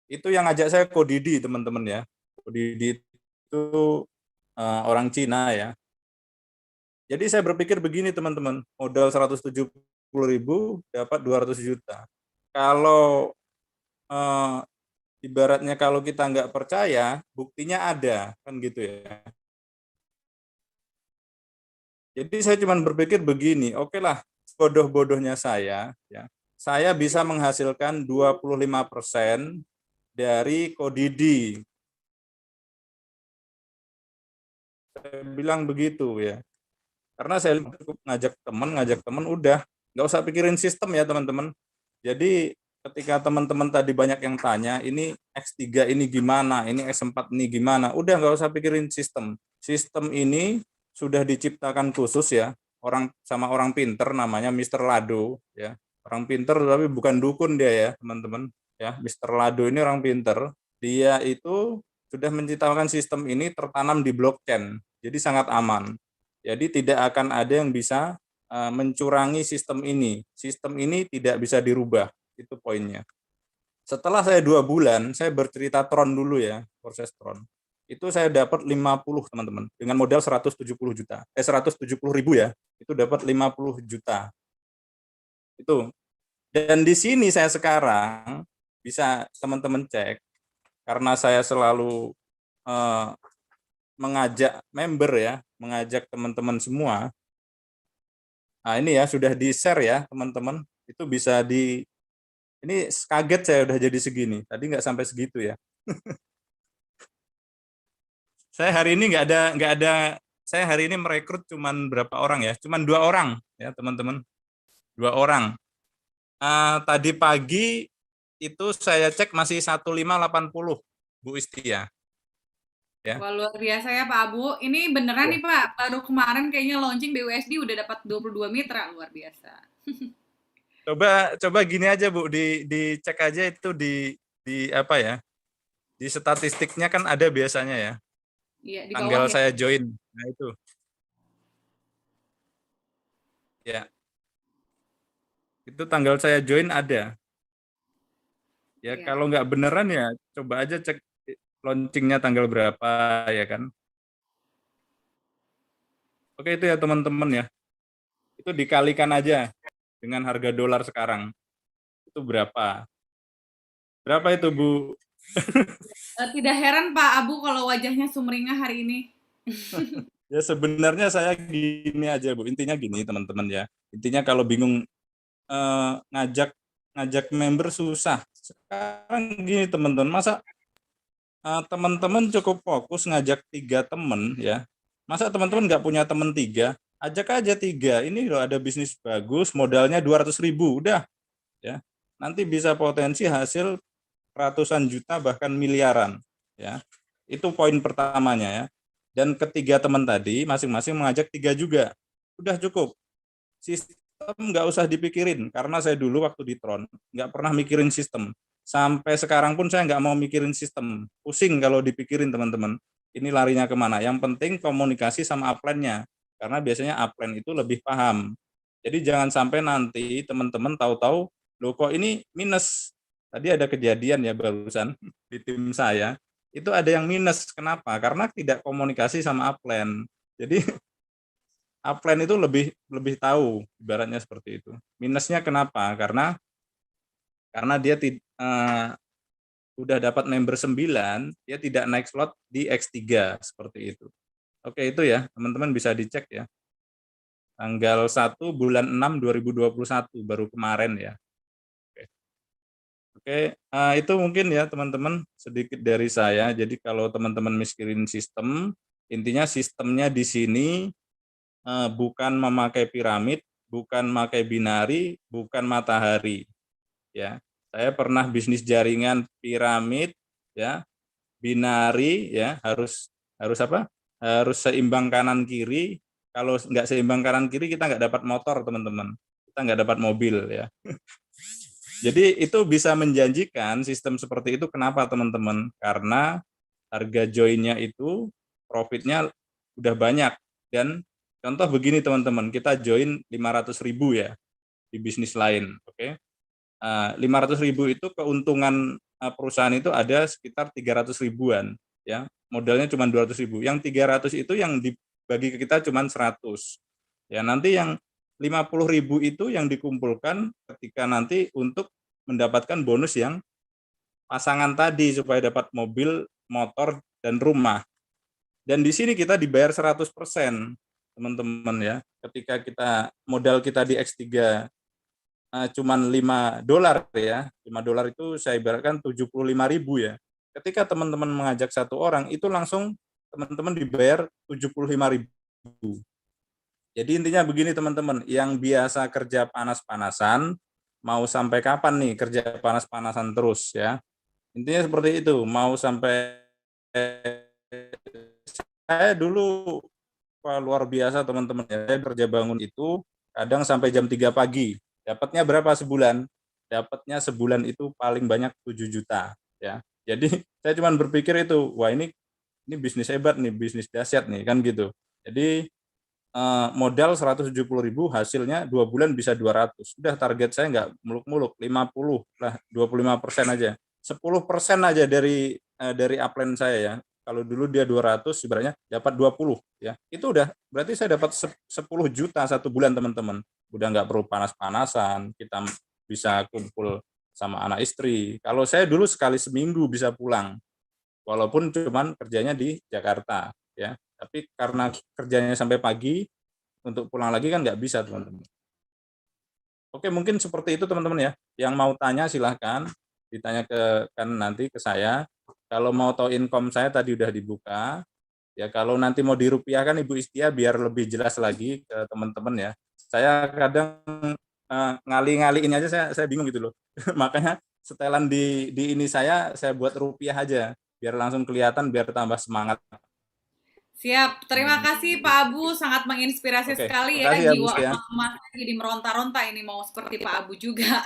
Itu yang ngajak saya Kodidi teman-teman ya. Kodidi itu orang Cina ya. Jadi saya berpikir begini teman-teman, modal 170.000 dapat 200 juta. Kalau ibaratnya kalau kita nggak percaya, buktinya ada kan gitu ya. Jadi saya cuma berpikir begini, oke lah, bodoh-bodohnya saya, ya, saya bisa menghasilkan 25% dari Kodidi. Saya bilang begitu ya. Karena saya cukup ngajak teman, udah nggak usah pikirin sistem ya teman-teman. Jadi ketika teman-teman tadi banyak yang tanya, ini X3 ini gimana, ini X4 ini gimana, udah nggak usah pikirin sistem. Sistem ini sudah diciptakan khusus ya, orang pinter namanya Mr. Lado ya. Orang pinter tapi bukan dukun dia ya, teman-teman. Ya, Mr. Lado ini orang pinter. Dia itu sudah menciptakan sistem ini tertanam di blockchain. Jadi sangat aman. Jadi tidak akan ada yang bisa mencurangi sistem ini. Sistem ini tidak bisa dirubah. Itu poinnya. Setelah saya 2 bulan, saya bercerita Tron dulu ya, proses Tron. Itu saya dapat 50 teman-teman, dengan modal 170 juta. 170.000 ya, itu dapat 50 juta. Itu. Dan di sini saya sekarang, bisa teman-teman cek, karena saya selalu mengajak member ya, mengajak teman-teman semua. Nah ini ya, sudah di-share ya teman-teman, itu bisa ini kaget saya udah jadi segini. Tadi nggak sampai segitu ya. Saya hari ini saya hari ini merekrut cuman berapa orang ya? Cuman 2 orang ya teman-teman. 2 orang. Tadi pagi itu saya cek masih 1580 Bu Istia. Ya. Wah, luar biasa ya Pak Abu. Ini beneran nih Pak, baru kemarin kayaknya launching BUSD udah dapat 22 mitra, luar biasa. Coba gini aja Bu, dicek aja itu di apa ya? Di statistiknya kan ada biasanya ya. Iya, di Tanggal bawah ya. saya join. Nah itu. Ya. Itu tanggal saya join ada. Ya, Iya. kalau nggak beneran ya coba aja cek launchingnya tanggal berapa ya kan. Oke itu ya teman-teman ya. Itu dikalikan aja dengan harga dolar sekarang. Itu berapa? Berapa itu Bu? Tidak heran Pak Abu kalau wajahnya sumringah hari ini. Ya sebenarnya saya gini aja Bu. Intinya gini teman-teman ya. Intinya kalau bingung ngajak member susah. Sekarang gini teman-teman, masa teman-teman cukup fokus ngajak 3 teman ya. Masa teman-teman nggak punya teman 3? ajak aja 3. Ini loh ada bisnis bagus, modalnya 200.000, udah ya. Nanti bisa potensi hasil ratusan juta bahkan miliaran ya. Itu poin pertamanya ya. Dan ketiga teman tadi masing-masing mengajak 3 juga. Udah cukup. Sistem nggak usah dipikirin karena saya dulu waktu di Tron nggak pernah mikirin sistem. Sampai sekarang pun saya nggak mau mikirin sistem. Pusing kalau dipikirin teman-teman. Ini larinya kemana? Yang penting komunikasi sama upline-nya. Karena biasanya upline itu lebih paham. Jadi jangan sampai nanti teman-teman tahu-tahu, loh kok ini minus. Tadi ada kejadian ya barusan di tim saya. Itu ada yang minus. Kenapa? Karena tidak komunikasi sama upline. Jadi upline itu lebih tahu, ibaratnya seperti itu. Minusnya kenapa? Karena dia udah dapat member 9, dia tidak naik slot di X3 seperti itu. Oke, itu ya, teman-teman bisa dicek ya. Tanggal 1 bulan 6 2021 baru kemarin ya. Oke, itu mungkin ya teman-teman sedikit dari saya. Jadi kalau teman-teman mikirin sistem, intinya sistemnya di sini bukan memakai piramid, bukan memakai binari, bukan matahari. Ya, saya pernah bisnis jaringan piramid, ya, binari, ya, harus apa? Harus seimbang kanan kiri. Kalau nggak seimbang kanan kiri kita nggak dapat motor teman-teman, kita nggak dapat mobil ya. Jadi itu bisa menjanjikan sistem seperti itu. Kenapa teman-teman? Karena harga joinnya itu profitnya udah banyak. Dan contoh begini teman-teman, kita join 500.000 ya di bisnis lain, oke? 500.000 itu keuntungan perusahaan itu ada sekitar 300 ribuan, ya. Modalnya cuma 200.000. Yang 300 itu yang dibagi ke kita cuma 100. Ya, nanti yang 50.000 itu yang dikumpulkan ketika nanti untuk mendapatkan bonus yang pasangan tadi supaya dapat mobil, motor, dan rumah. Dan di sini kita dibayar 100%, teman-teman ya. Ketika modal kita di X3 cuman $5 ya. $5 itu saya ibaratkan 75.000 ya. Ketika teman-teman mengajak satu orang, itu langsung teman-teman dibayar 75.000. Jadi intinya begini teman-teman, yang biasa kerja panas-panasan, mau sampai kapan nih kerja panas-panasan terus ya. Intinya seperti itu, mau sampai saya dulu luar biasa teman-teman ya. Saya kerja bangun itu kadang sampai jam 3 pagi. Dapatnya berapa sebulan? Dapatnya sebulan itu paling banyak 7 juta ya. Jadi saya cuma berpikir itu, wah ini bisnis hebat nih, bisnis dahsyat nih kan gitu. Jadi modal 170.000, hasilnya 2 bulan bisa 200. Udah target saya nggak muluk-muluk, 50 lah, 25% aja. 10% aja dari upline saya ya. Kalau dulu dia 200, sebenarnya dapat 20 ya. Itu udah berarti saya dapat 10 juta satu bulan teman-teman. Udah nggak perlu panas-panasan, kita bisa kumpul sama anak istri. Kalau saya dulu sekali seminggu bisa pulang, walaupun cuman kerjanya di Jakarta ya. Tapi karena kerjanya sampai pagi, untuk pulang lagi kan nggak bisa teman-teman. Oke, mungkin seperti itu teman-teman ya. Yang mau tanya silahkan ditanya nanti ke saya. Kalau mau tahu income saya tadi udah dibuka. Ya kalau nanti mau dirupiahkan Ibu Istia biar lebih jelas lagi ke teman-teman ya. Saya kadang ngali-ngaliin aja saya bingung gitu loh. Makanya setelan di ini saya buat rupiah aja biar langsung kelihatan, biar tambah semangat. Siap, terima kasih Pak Abu, sangat menginspirasi sekali ya, ya jiwa ya. emas jadi meronta-ronta ini mau seperti Pak Abu juga.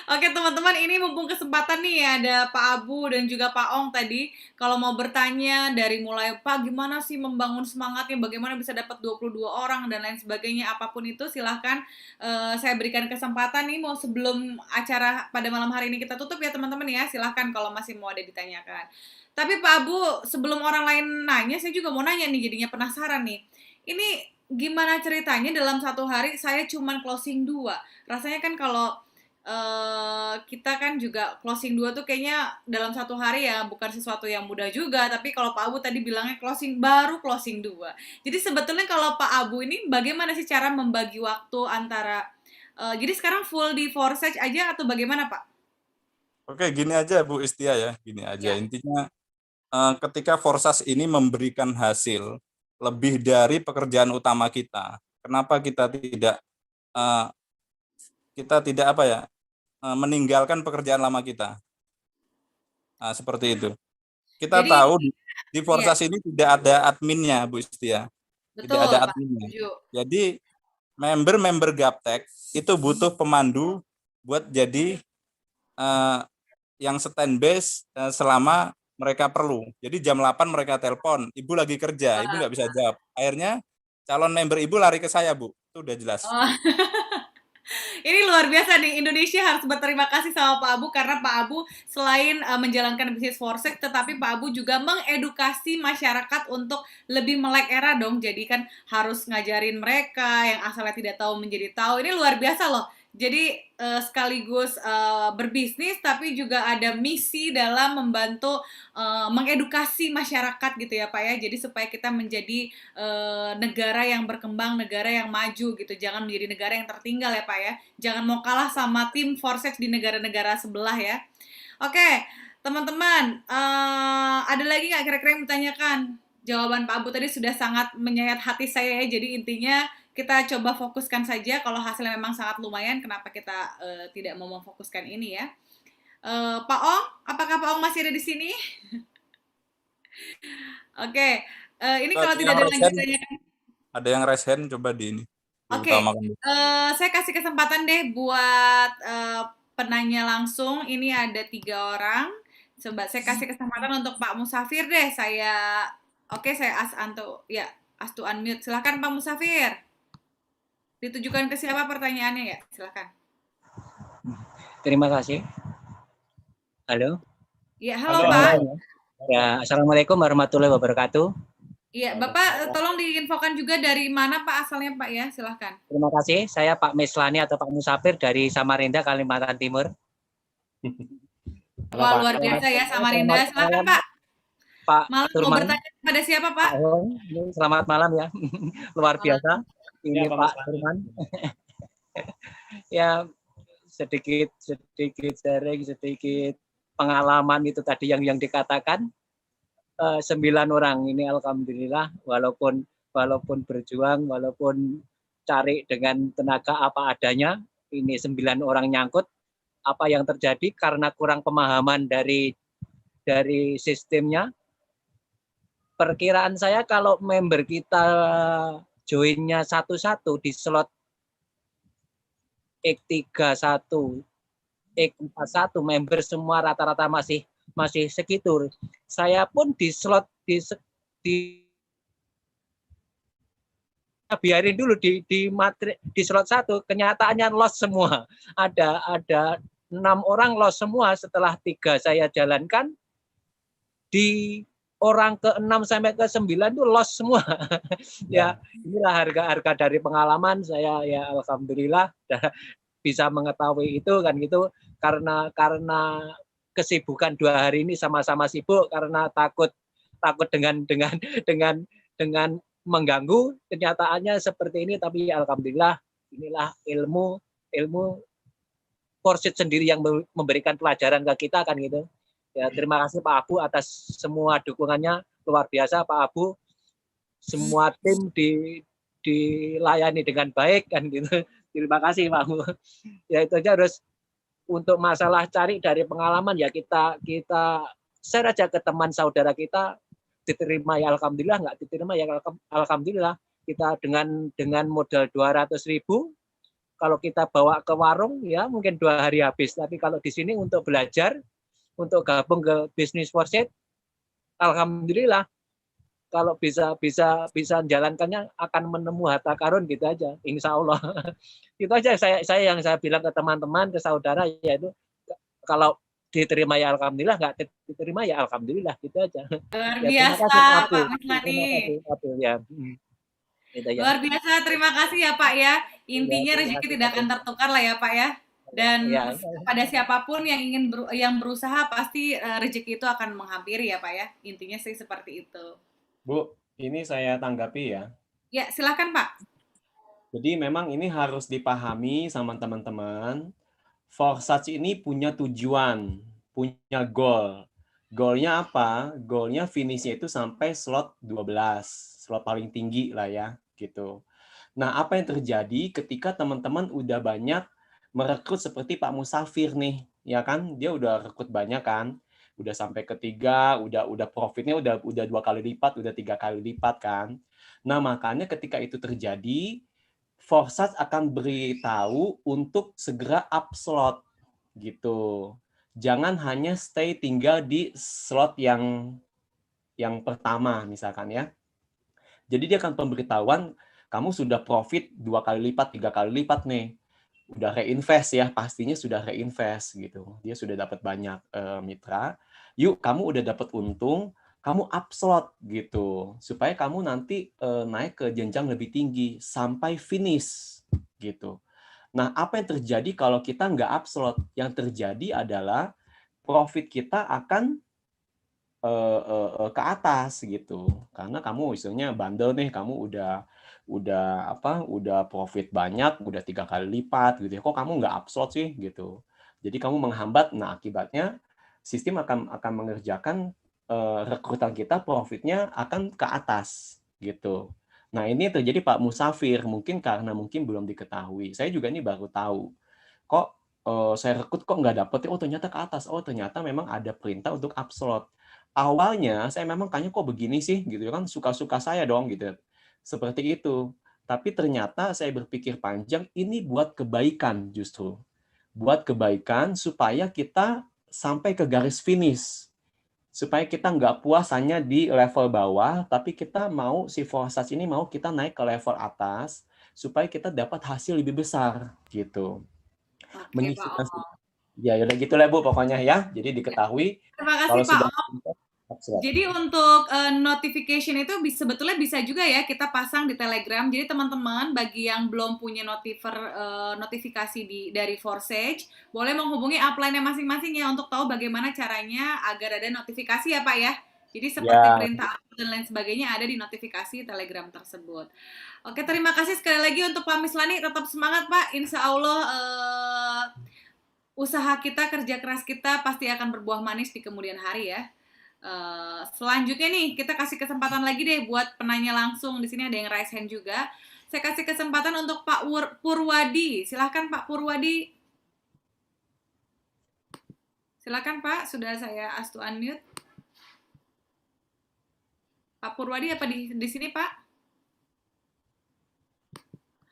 Oke teman-teman, ini mumpung kesempatan nih ada Pak Abu dan juga Pak Ong tadi, kalau mau bertanya dari mulai Pak gimana sih membangun semangatnya, bagaimana bisa dapat 22 orang dan lain sebagainya, apapun itu silahkan saya berikan kesempatan nih, mau sebelum acara pada malam hari ini kita tutup ya teman-teman ya, silahkan kalau masih mau ada ditanyakan. Tapi Pak Abu, sebelum orang lain nanya, saya juga mau nanya nih, jadinya penasaran nih. Ini gimana ceritanya dalam satu hari saya cuman closing 2? Rasanya kan kalau kita kan juga closing 2 tuh kayaknya dalam satu hari ya bukan sesuatu yang mudah juga. Tapi kalau Pak Abu tadi bilangnya baru closing 2. Jadi sebetulnya kalau Pak Abu ini bagaimana sih cara membagi waktu antara, jadi sekarang full di Forsage aja atau bagaimana Pak? Oke, gini aja Bu Istia ya, gini aja. Intinya ketika Forsage ini memberikan hasil, lebih dari pekerjaan utama kita. Kenapa kita tidak apa ya, meninggalkan pekerjaan lama kita? Nah, seperti itu. Kita Jadi, tahu di iya, Forsas ini tidak ada adminnya, Bu Istia. Tidak betul, ada Pak. adminnya. Setuju. Jadi member-member Gaptek itu butuh pemandu buat jadi yang standby selama mereka perlu. Jadi jam 8 mereka telepon, ibu lagi kerja, ibu nggak bisa jawab. Akhirnya calon member ibu lari ke saya, Bu. Itu udah jelas. Oh, ini luar biasa nih, Indonesia harus berterima kasih sama Pak Abu karena Pak Abu selain menjalankan bisnis forsek, tetapi Pak Abu juga mengedukasi masyarakat untuk lebih melek era dong. Jadi kan harus ngajarin mereka yang asalnya tidak tahu menjadi tahu. Ini luar biasa loh. Jadi sekaligus berbisnis tapi juga ada misi dalam membantu mengedukasi masyarakat gitu ya Pak ya. Jadi supaya kita menjadi negara yang berkembang, negara yang maju gitu. Jangan menjadi negara yang tertinggal ya Pak ya. Jangan mau kalah sama tim Forsex di negara-negara sebelah ya. Oke, teman-teman, ada lagi nggak kira-kira yang ditanyakan? Jawaban Pak Abu tadi sudah sangat menyayat hati saya ya. Jadi intinya kita coba fokuskan saja. Kalau hasilnya memang sangat lumayan, kenapa kita tidak mau memfokuskan ini ya? Pak Ong, apakah Pak Ong masih ada di sini? Oke, ini kalau tidak ada lagi ditanyakan. Ada yang raise hand, coba di ini. Oke, Diutamakan. saya kasih kesempatan deh buat penanya langsung. Ini ada 3 orang. Coba saya kasih kesempatan untuk Pak Musafir deh. Saya ask to unmute. Silakan Pak Musafir. Ditujukan ke siapa pertanyaannya ya? Silakan. Terima kasih. Halo. Ya, halo Halo, Pak. Ya, Assalamualaikum warahmatullahi wabarakatuh. Iya, Bapak tolong diinfokan juga dari mana Pak asalnya Pak ya? Silakan. Terima kasih. Saya Pak Meslani atau Pak Musafir dari Samarinda, Kalimantan Timur. Wah, luar biasa ya Samarinda. Silakan Pak. Pak Malam mau Turman. bertanya kepada siapa Pak? Selamat malam ya. Luar biasa. Ini Ya, Pak Turman. Ya, sedikit sharing, sedikit pengalaman itu tadi yang dikatakan. 9 orang ini alhamdulillah walaupun berjuang, walaupun cari dengan tenaga apa adanya, ini 9 orang nyangkut. Apa yang terjadi karena kurang pemahaman dari sistemnya. Perkiraan saya kalau member kita joinnya satu-satu di slot X31, X41 member semua rata-rata masih segitu. Saya pun di slot biarin dulu di slot 1, kenyataannya loss semua. Ada 6 orang loss semua setelah 3 saya jalankan. Di orang ke-6 sampai ke-9 itu loss semua. Ya, inilah harga dari pengalaman saya ya, alhamdulillah bisa mengetahui itu kan gitu, karena kesibukan 2 hari ini sama-sama sibuk karena takut dengan mengganggu. Kenyataannya seperti ini, tapi alhamdulillah inilah ilmu Forsyth sendiri yang memberikan pelajaran ke kita kan gitu. Ya, terima kasih Pak Abu atas semua dukungannya, luar biasa Pak Abu. Semua tim dilayani dengan baik kan gitu. Terima kasih Pak Abu. Ya itu aja. Terus untuk masalah cari dari pengalaman ya kita share aja ke teman saudara kita, diterima ya alhamdulillah, nggak diterima ya alhamdulillah. Kita dengan modal 200.000 kalau kita bawa ke warung ya mungkin 2 hari habis, tapi kalau di sini untuk belajar, untuk gabung ke bisnis Forsyth, alhamdulillah kalau bisa menjalankannya akan menemu harta karun gitu aja, insya Allah. Itu aja saya bilang ke teman-teman, ke saudara, yaitu kalau diterima ya alhamdulillah, nggak diterima ya alhamdulillah, gitu aja. Luar Ya, biasa Pak Meslani. Ya. Luar biasa, terima kasih ya Pak ya. Intinya rezeki tidak akan tertukar lah ya Pak ya. Dan pada siapapun yang yang berusaha pasti rezeki itu akan menghampiri ya Pak ya. Intinya sih seperti itu. Bu, ini saya tanggapi ya. Ya, silakan Pak. Jadi memang ini harus dipahami sama teman-teman. Forsage ini punya tujuan, punya goal. Goalnya apa? Goalnya finishnya itu sampai slot 12. slot paling tinggi lah ya, gitu. Nah, apa yang terjadi ketika teman-teman udah banyak merekrut seperti Pak Musafir nih, ya kan? Dia udah rekrut banyak kan, udah sampai ketiga, udah profitnya udah 2 kali lipat, udah 3 kali lipat kan. Nah, makanya ketika itu terjadi, Forsat akan beritahu untuk segera up slot gitu. Jangan hanya stay tinggal di slot yang pertama misalkan ya. Jadi dia akan pemberitahuan kamu sudah profit 2 kali lipat, 3 kali lipat nih. Udah reinvest ya, pastinya sudah reinvest gitu. Dia sudah dapat banyak mitra. Yuk, kamu udah dapat untung, kamu up slot gitu. Supaya kamu nanti naik ke jenjang lebih tinggi sampai finish gitu. Nah, apa yang terjadi kalau kita nggak up slot? Yang terjadi adalah profit kita akan ke atas gitu. Karena kamu istilahnya bandel nih, kamu udah profit banyak, udah 3 kali lipat gitu ya. Kok kamu nggak upload sih gitu. Jadi kamu menghambat. Nah, akibatnya sistem akan mengerjakan rekrutan kita, profitnya akan ke atas gitu. Nah, ini terjadi Pak Musafir, mungkin karena belum diketahui. Saya juga ini baru tahu. Kok saya rekrut kok nggak dapet? Oh, ternyata ke atas. Oh, ternyata memang ada perintah untuk upload. Awalnya saya memang kayaknya kok begini sih gitu kan, suka-suka saya dong gitu. Seperti itu. Tapi ternyata saya berpikir panjang, ini buat kebaikan justru. Buat kebaikan supaya kita sampai ke garis finish. Supaya kita nggak puas hanya di level bawah, tapi kita mau, si Forsat ini mau kita naik ke level atas, supaya kita dapat hasil lebih besar gitu. Oke, Pak Menyisihkan Om. ya udah gitu lah Bu pokoknya ya. Jadi diketahui Terima kasih kalau Pak sudah Om. upload. Jadi untuk notification itu sebetulnya bisa juga ya kita pasang di Telegram. Jadi teman-teman bagi yang belum punya notifikasi dari Forsage, boleh menghubungi upline-nya masing-masing ya untuk tahu bagaimana caranya agar ada notifikasi ya Pak ya. Jadi seperti Ya, perintah dan lain sebagainya ada di notifikasi Telegram tersebut. Oke, terima kasih sekali lagi untuk Pak Mislani. Tetap semangat Pak. Insya Allah usaha kita, kerja keras kita pasti akan berbuah manis di kemudian hari ya. Selanjutnya nih kita kasih kesempatan lagi deh buat penanya langsung. Di sini ada yang raise hand juga. Saya kasih kesempatan untuk Pak Purwadi. Silahkan Pak Purwadi. Silahkan Pak, sudah saya ask to unmute. Pak Purwadi apa di sini Pak?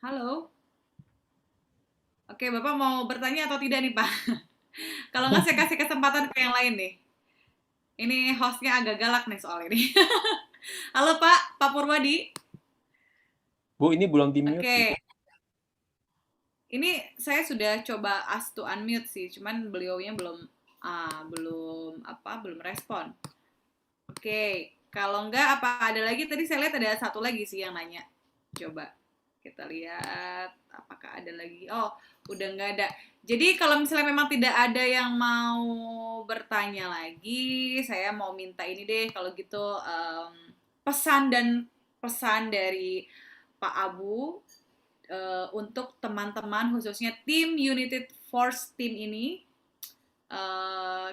Halo. Oke, Bapak mau bertanya atau tidak nih Pak? Kalau nggak saya kasih kesempatan ke yang lain nih. Ini hostnya agak galak nih soal ini. Halo Pak Purwadi. Bu ini belum di-mute. Oke. Ini saya sudah coba ask to unmute sih, cuman beliaunya belum respon. Oke, kalau enggak apa ada lagi? Tadi saya lihat ada satu lagi sih yang nanya. Coba kita lihat apakah ada lagi. Oh, udah nggak ada. Jadi kalau misalnya memang tidak ada yang mau bertanya lagi, saya mau minta ini deh kalau gitu pesan dari Pak Abu untuk teman-teman khususnya tim United Force Team ini.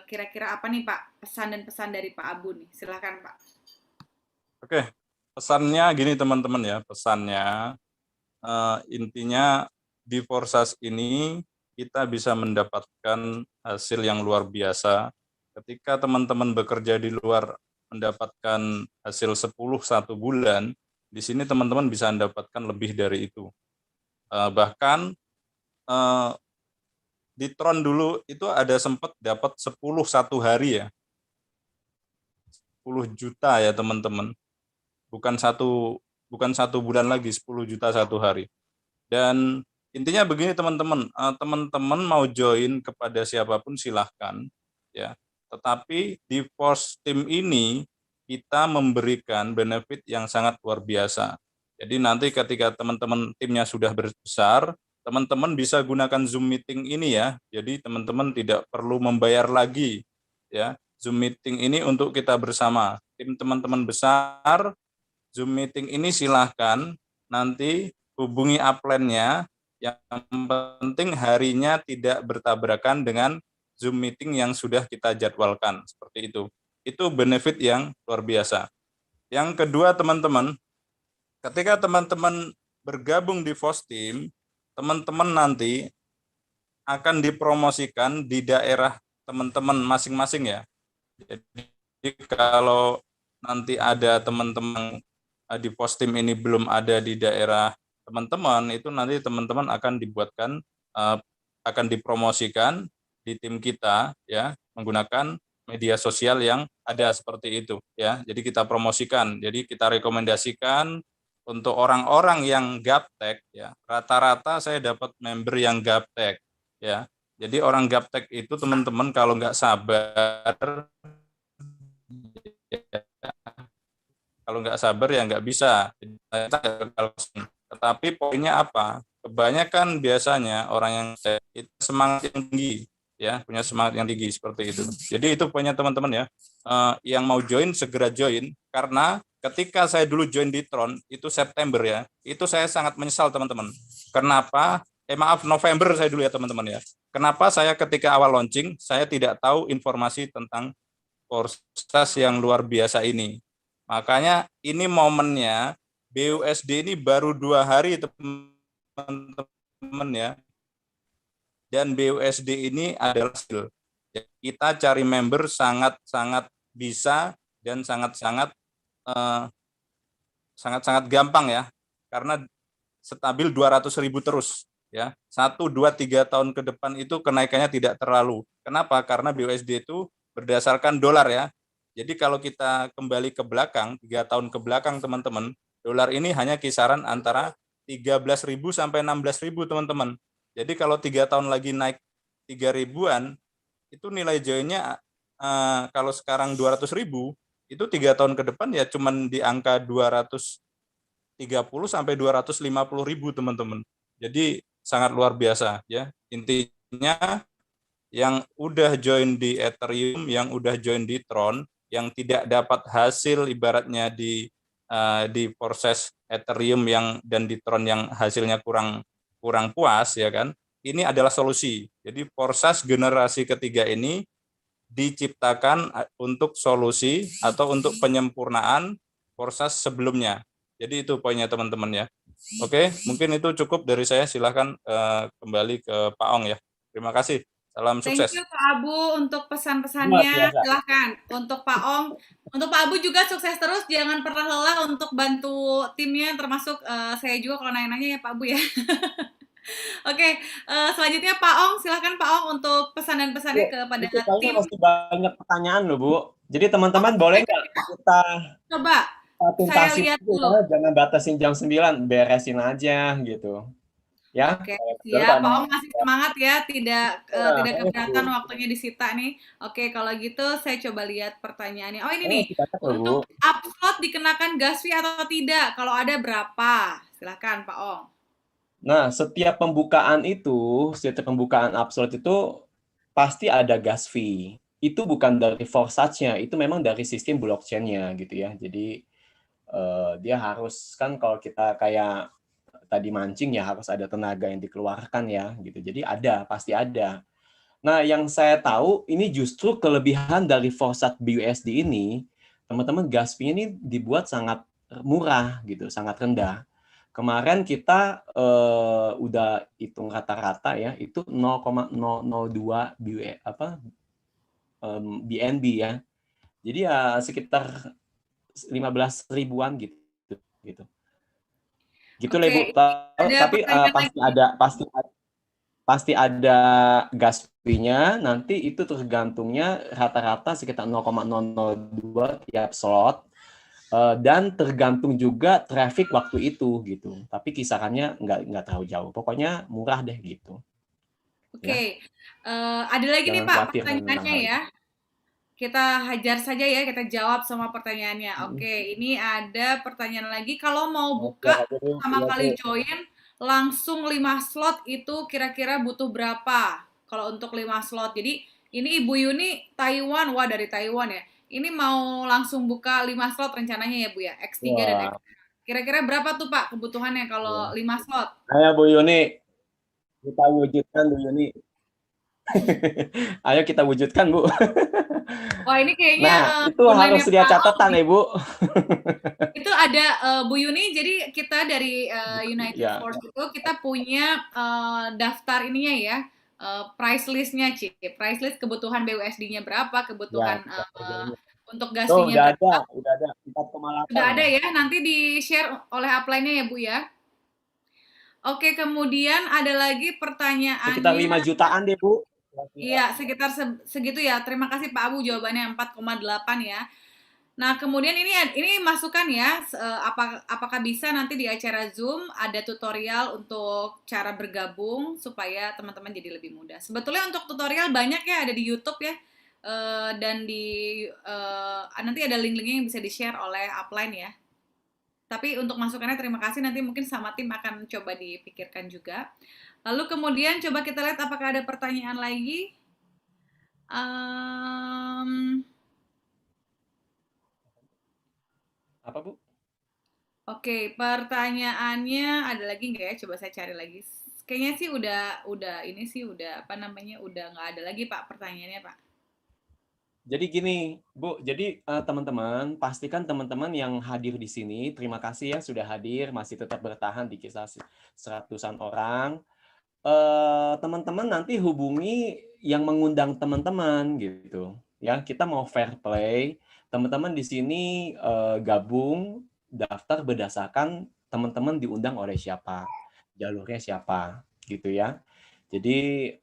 Kira-kira apa nih Pak pesan dari Pak Abu nih? Silahkan Pak. Oke, pesannya gini teman-teman ya, pesannya intinya di Forsage ini kita bisa mendapatkan hasil yang luar biasa. Ketika teman-teman bekerja di luar mendapatkan hasil 10 1 bulan, di sini teman-teman bisa mendapatkan lebih dari itu. Bahkan di Tron dulu itu ada sempat dapat 10 1 hari ya. 10 juta ya teman-teman. Bukan satu bulan lagi, 10 juta 1 hari. Dan intinya begini teman-teman, teman-teman mau join kepada siapapun silahkan ya. Tetapi di Force Team ini kita memberikan benefit yang sangat luar biasa. Jadi nanti ketika teman-teman timnya sudah besar, teman-teman bisa gunakan Zoom meeting ini ya. Jadi teman-teman tidak perlu membayar lagi ya. Zoom meeting ini untuk kita bersama. Tim teman-teman besar, Zoom meeting ini silahkan nanti hubungi upline-nya. Yang penting harinya tidak bertabrakan dengan Zoom meeting yang sudah kita jadwalkan. Seperti itu. Itu benefit yang luar biasa. Yang kedua teman-teman, ketika teman-teman bergabung di FOSTIM, teman-teman nanti akan dipromosikan di daerah teman-teman masing-masing ya. Jadi kalau nanti ada teman-teman di FOSTIM ini belum ada di daerah teman-teman, itu nanti teman-teman akan dipromosikan di tim kita ya, menggunakan media sosial yang ada seperti itu ya. Jadi kita promosikan, jadi kita rekomendasikan untuk orang-orang yang gaptek ya. Rata-rata saya dapat member yang gaptek ya. Jadi orang gaptek itu teman-teman kalau nggak sabar ya, kalau nggak sabar ya nggak bisa. Tetapi poinnya apa? Kebanyakan biasanya orang yang itu semangat yang tinggi, ya punya semangat yang tinggi seperti itu. Jadi itu poinnya teman-teman ya. Yang mau join segera join, karena ketika saya dulu join di Tron itu September ya, itu saya sangat menyesal teman-teman. Kenapa? Maaf, November saya dulu ya teman-teman ya. Kenapa saya ketika awal launching saya tidak tahu informasi tentang proses yang luar biasa ini. Makanya ini momennya, BUSD ini baru 2 hari teman-teman ya. Dan BUSD ini adalah hasil. Kita cari member sangat-sangat bisa dan sangat-sangat gampang ya. Karena stabil 200.000 terus ya. 1, 2, 3 tahun ke depan itu kenaikannya tidak terlalu. Kenapa? Karena BUSD itu berdasarkan dolar ya. Jadi kalau kita kembali ke belakang, 3 tahun ke belakang teman-teman, dolar ini hanya kisaran antara 13.000 sampai 16.000 teman-teman. Jadi kalau 3 tahun lagi naik 3.000-an, itu nilai joinnya kalau sekarang 200.000, itu 3 tahun ke depan ya cuman di angka 230 sampai 250.000 teman-teman. Jadi sangat luar biasa ya. Intinya yang udah join di Ethereum, yang udah join di Tron, yang tidak dapat hasil ibaratnya di proses Ethereum dan di Tron yang hasilnya kurang puas ya kan. Ini adalah solusi. Jadi proses generasi ketiga ini diciptakan untuk solusi atau untuk penyempurnaan proses sebelumnya. Jadi itu poinnya teman-teman ya. Oke, mungkin itu cukup dari saya. Silahkan kembali ke Pak Ong ya. Terima kasih. Salam sukses. Thank you Pak Abu untuk pesan-pesannya. Silahkan untuk Pak Ong. Untuk Pak Abu juga sukses terus. Jangan pernah lelah untuk bantu timnya, termasuk saya juga kalau nanya-nanya ya Pak Abu ya. Oke, selanjutnya Pak Ong. Silahkan Pak Ong untuk pesan dan pesannya kepada tim. Masih banyak pertanyaan loh Bu. Jadi teman-teman boleh nggak kita coba saya lihat dulu. Jangan batasin jam 9, beresin aja gitu. Ya. Oke, siap. Pak Om masih semangat ya, tidak keberatan waktunya disita nih. Oke, kalau gitu saya coba lihat pertanyaannya. Oh ini nih, untuk upload dikenakan gas fee atau tidak? Kalau ada berapa? Silakan Pak Om. Nah, setiap pembukaan upload itu pasti ada gas fee. Itu bukan dari Forsage-nya, itu memang dari sistem blockchain-nya gitu ya. Jadi dia harus kan kalau kita kayak tadi mancing ya harus ada tenaga yang dikeluarkan ya gitu. Jadi pasti ada. Nah, yang saya tahu ini justru kelebihan dari Forsage BUSD ini, teman-teman gas fee ini dibuat sangat murah gitu, sangat rendah. Kemarin kita udah hitung rata-rata ya, itu 0,002 BNB ya. Jadi ya sekitar 15 ribuan gitu. Gitu lah Bu. Tapi pasti ada gas fee-nya. Nanti itu tergantungnya rata-rata sekitar 0,002 tiap slot. Dan tergantung juga traffic waktu itu gitu. Tapi kisarannya nggak terlalu jauh. Pokoknya murah deh gitu. Oke. Ada lagi nih Pak pertanyaannya ya. Kita hajar saja ya, kita jawab semua pertanyaannya. Oke, ini ada pertanyaan lagi. Kalau mau buka pertama kali join, langsung 5 slot itu kira-kira butuh berapa? Kalau untuk 5 slot. Jadi ini Ibu Yuni Taiwan, wah dari Taiwan ya. Ini mau langsung buka 5 slot rencananya ya Bu ya, X3 dan X. Kira-kira berapa tuh Pak kebutuhannya kalau 5 slot? Ayo Bu Yuni, kita wujudkan Bu Yuni. Ayo kita wujudkan Bu. Wah, ini kayaknya Nah, itu online-nya harus lihat Pak catatan ya, Bu. itu ada Bu Yuni, jadi kita dari United Ya, Force itu kita punya daftar ininya ya, price list-nya, Ci. Price list kebutuhan BUSD-nya berapa, ya, kebutuhan kita kerjainnya. untuk Tuh, gastinya berapa. udah ada 4,8 Sudah ada ya. ya, nanti di-share oleh upline-nya ya, Bu ya. Oke, kemudian ada lagi Sekitar 5 pertanyaannya. jutaan deh, Bu. Kira-kira. Iya, sekitar segitu ya. Terima kasih Pak Abu, jawabannya 4,8 ya. Nah, kemudian ini masukan ya, apakah bisa nanti di acara Zoom ada tutorial untuk cara bergabung supaya teman-teman jadi lebih mudah. Sebetulnya untuk tutorial banyak ya, ada di YouTube ya, dan nanti ada link-linknya yang bisa di-share oleh upline ya. Tapi untuk masukannya terima kasih, nanti mungkin sama tim akan coba dipikirkan juga. Lalu kemudian coba kita lihat apakah ada pertanyaan lagi. Apa, Bu? Oke, pertanyaannya ada lagi nggak ya? Coba saya cari lagi. Kayaknya sih udah apa namanya, udah nggak ada lagi Pak pertanyaannya Pak. Jadi gini, Bu, jadi teman-teman, pastikan teman-teman yang hadir di sini, terima kasih ya sudah hadir, masih tetap bertahan di kisah seratusan orang. Teman-teman nanti hubungi yang mengundang teman-teman gitu. Ya, kita mau fair play. Teman-teman di sini gabung daftar berdasarkan teman-teman diundang oleh siapa, jalurnya siapa, gitu ya. Jadi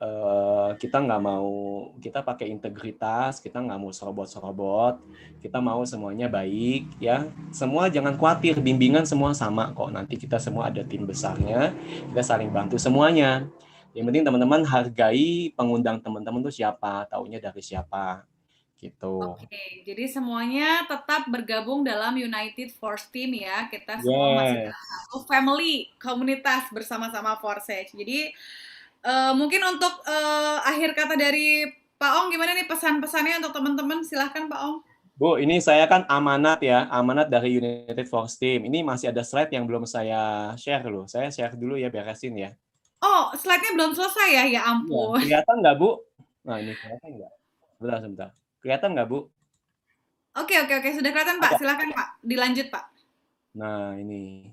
kita nggak mau, kita pakai integritas, kita nggak mau serobot-serobot, kita mau semuanya baik ya. Semua jangan khawatir, bimbingan semua sama kok. Nanti kita semua ada tim besarnya, kita saling bantu semuanya. Yang penting teman-teman hargai pengundang teman-teman itu siapa, taunya dari siapa, gitu. Oke, jadi semuanya tetap bergabung dalam United Force Team ya. Kita semua masih Yes. dalam satu family, komunitas bersama-sama Forsage. Jadi mungkin untuk akhir kata dari Pak Ong, gimana nih pesan-pesannya untuk teman-teman? Silahkan Pak Ong. Bu, ini saya kan amanat ya, amanat dari United Force Team. Ini masih ada slide yang belum saya share loh. Saya share dulu ya, beresin ya. Oh, slide-nya belum selesai ya? Ya Iya, ampun. kelihatan nggak, Bu? Nah, ini kelihatan nggak? Sebentar. Kelihatan nggak, Bu? Oke. Sudah kelihatan Pak. Silahkan Pak. Dilanjut Pak. Nah, ini.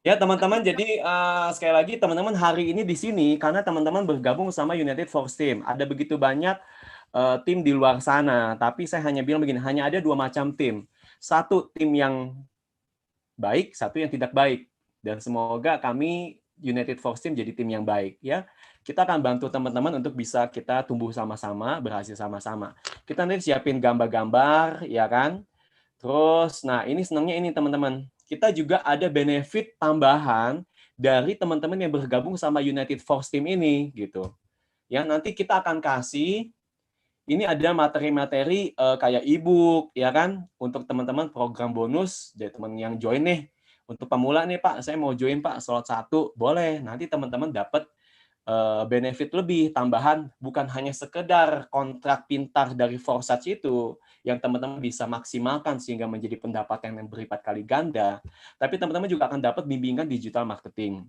Ya, teman-teman, jadi sekali lagi teman-teman hari ini di sini karena teman-teman bergabung sama United Force Team. Ada begitu banyak tim di luar sana, tapi saya hanya bilang begini, hanya ada 2 macam tim. Satu tim yang baik, satu yang tidak baik. Dan semoga kami United Force Team jadi tim yang baik ya. Kita akan bantu teman-teman untuk bisa kita tumbuh sama-sama, berhasil sama-sama. Kita nanti siapin gambar-gambar ya kan. Terus nah ini senangnya ini teman-teman. Kita juga ada benefit tambahan dari teman-teman yang bergabung sama United Force Team ini gitu. Ya, nanti kita akan kasih ini ada materi-materi kayak e-book ya kan untuk teman-teman program bonus dari teman yang join nih. Untuk pemula nih Pak, saya mau join Pak slot 1, boleh. Nanti teman-teman dapat benefit lebih tambahan, bukan hanya sekedar kontrak pintar dari Forsage itu yang teman-teman bisa maksimalkan sehingga menjadi pendapatan yang berlipat kali ganda, tapi teman-teman juga akan dapat bimbingan digital marketing.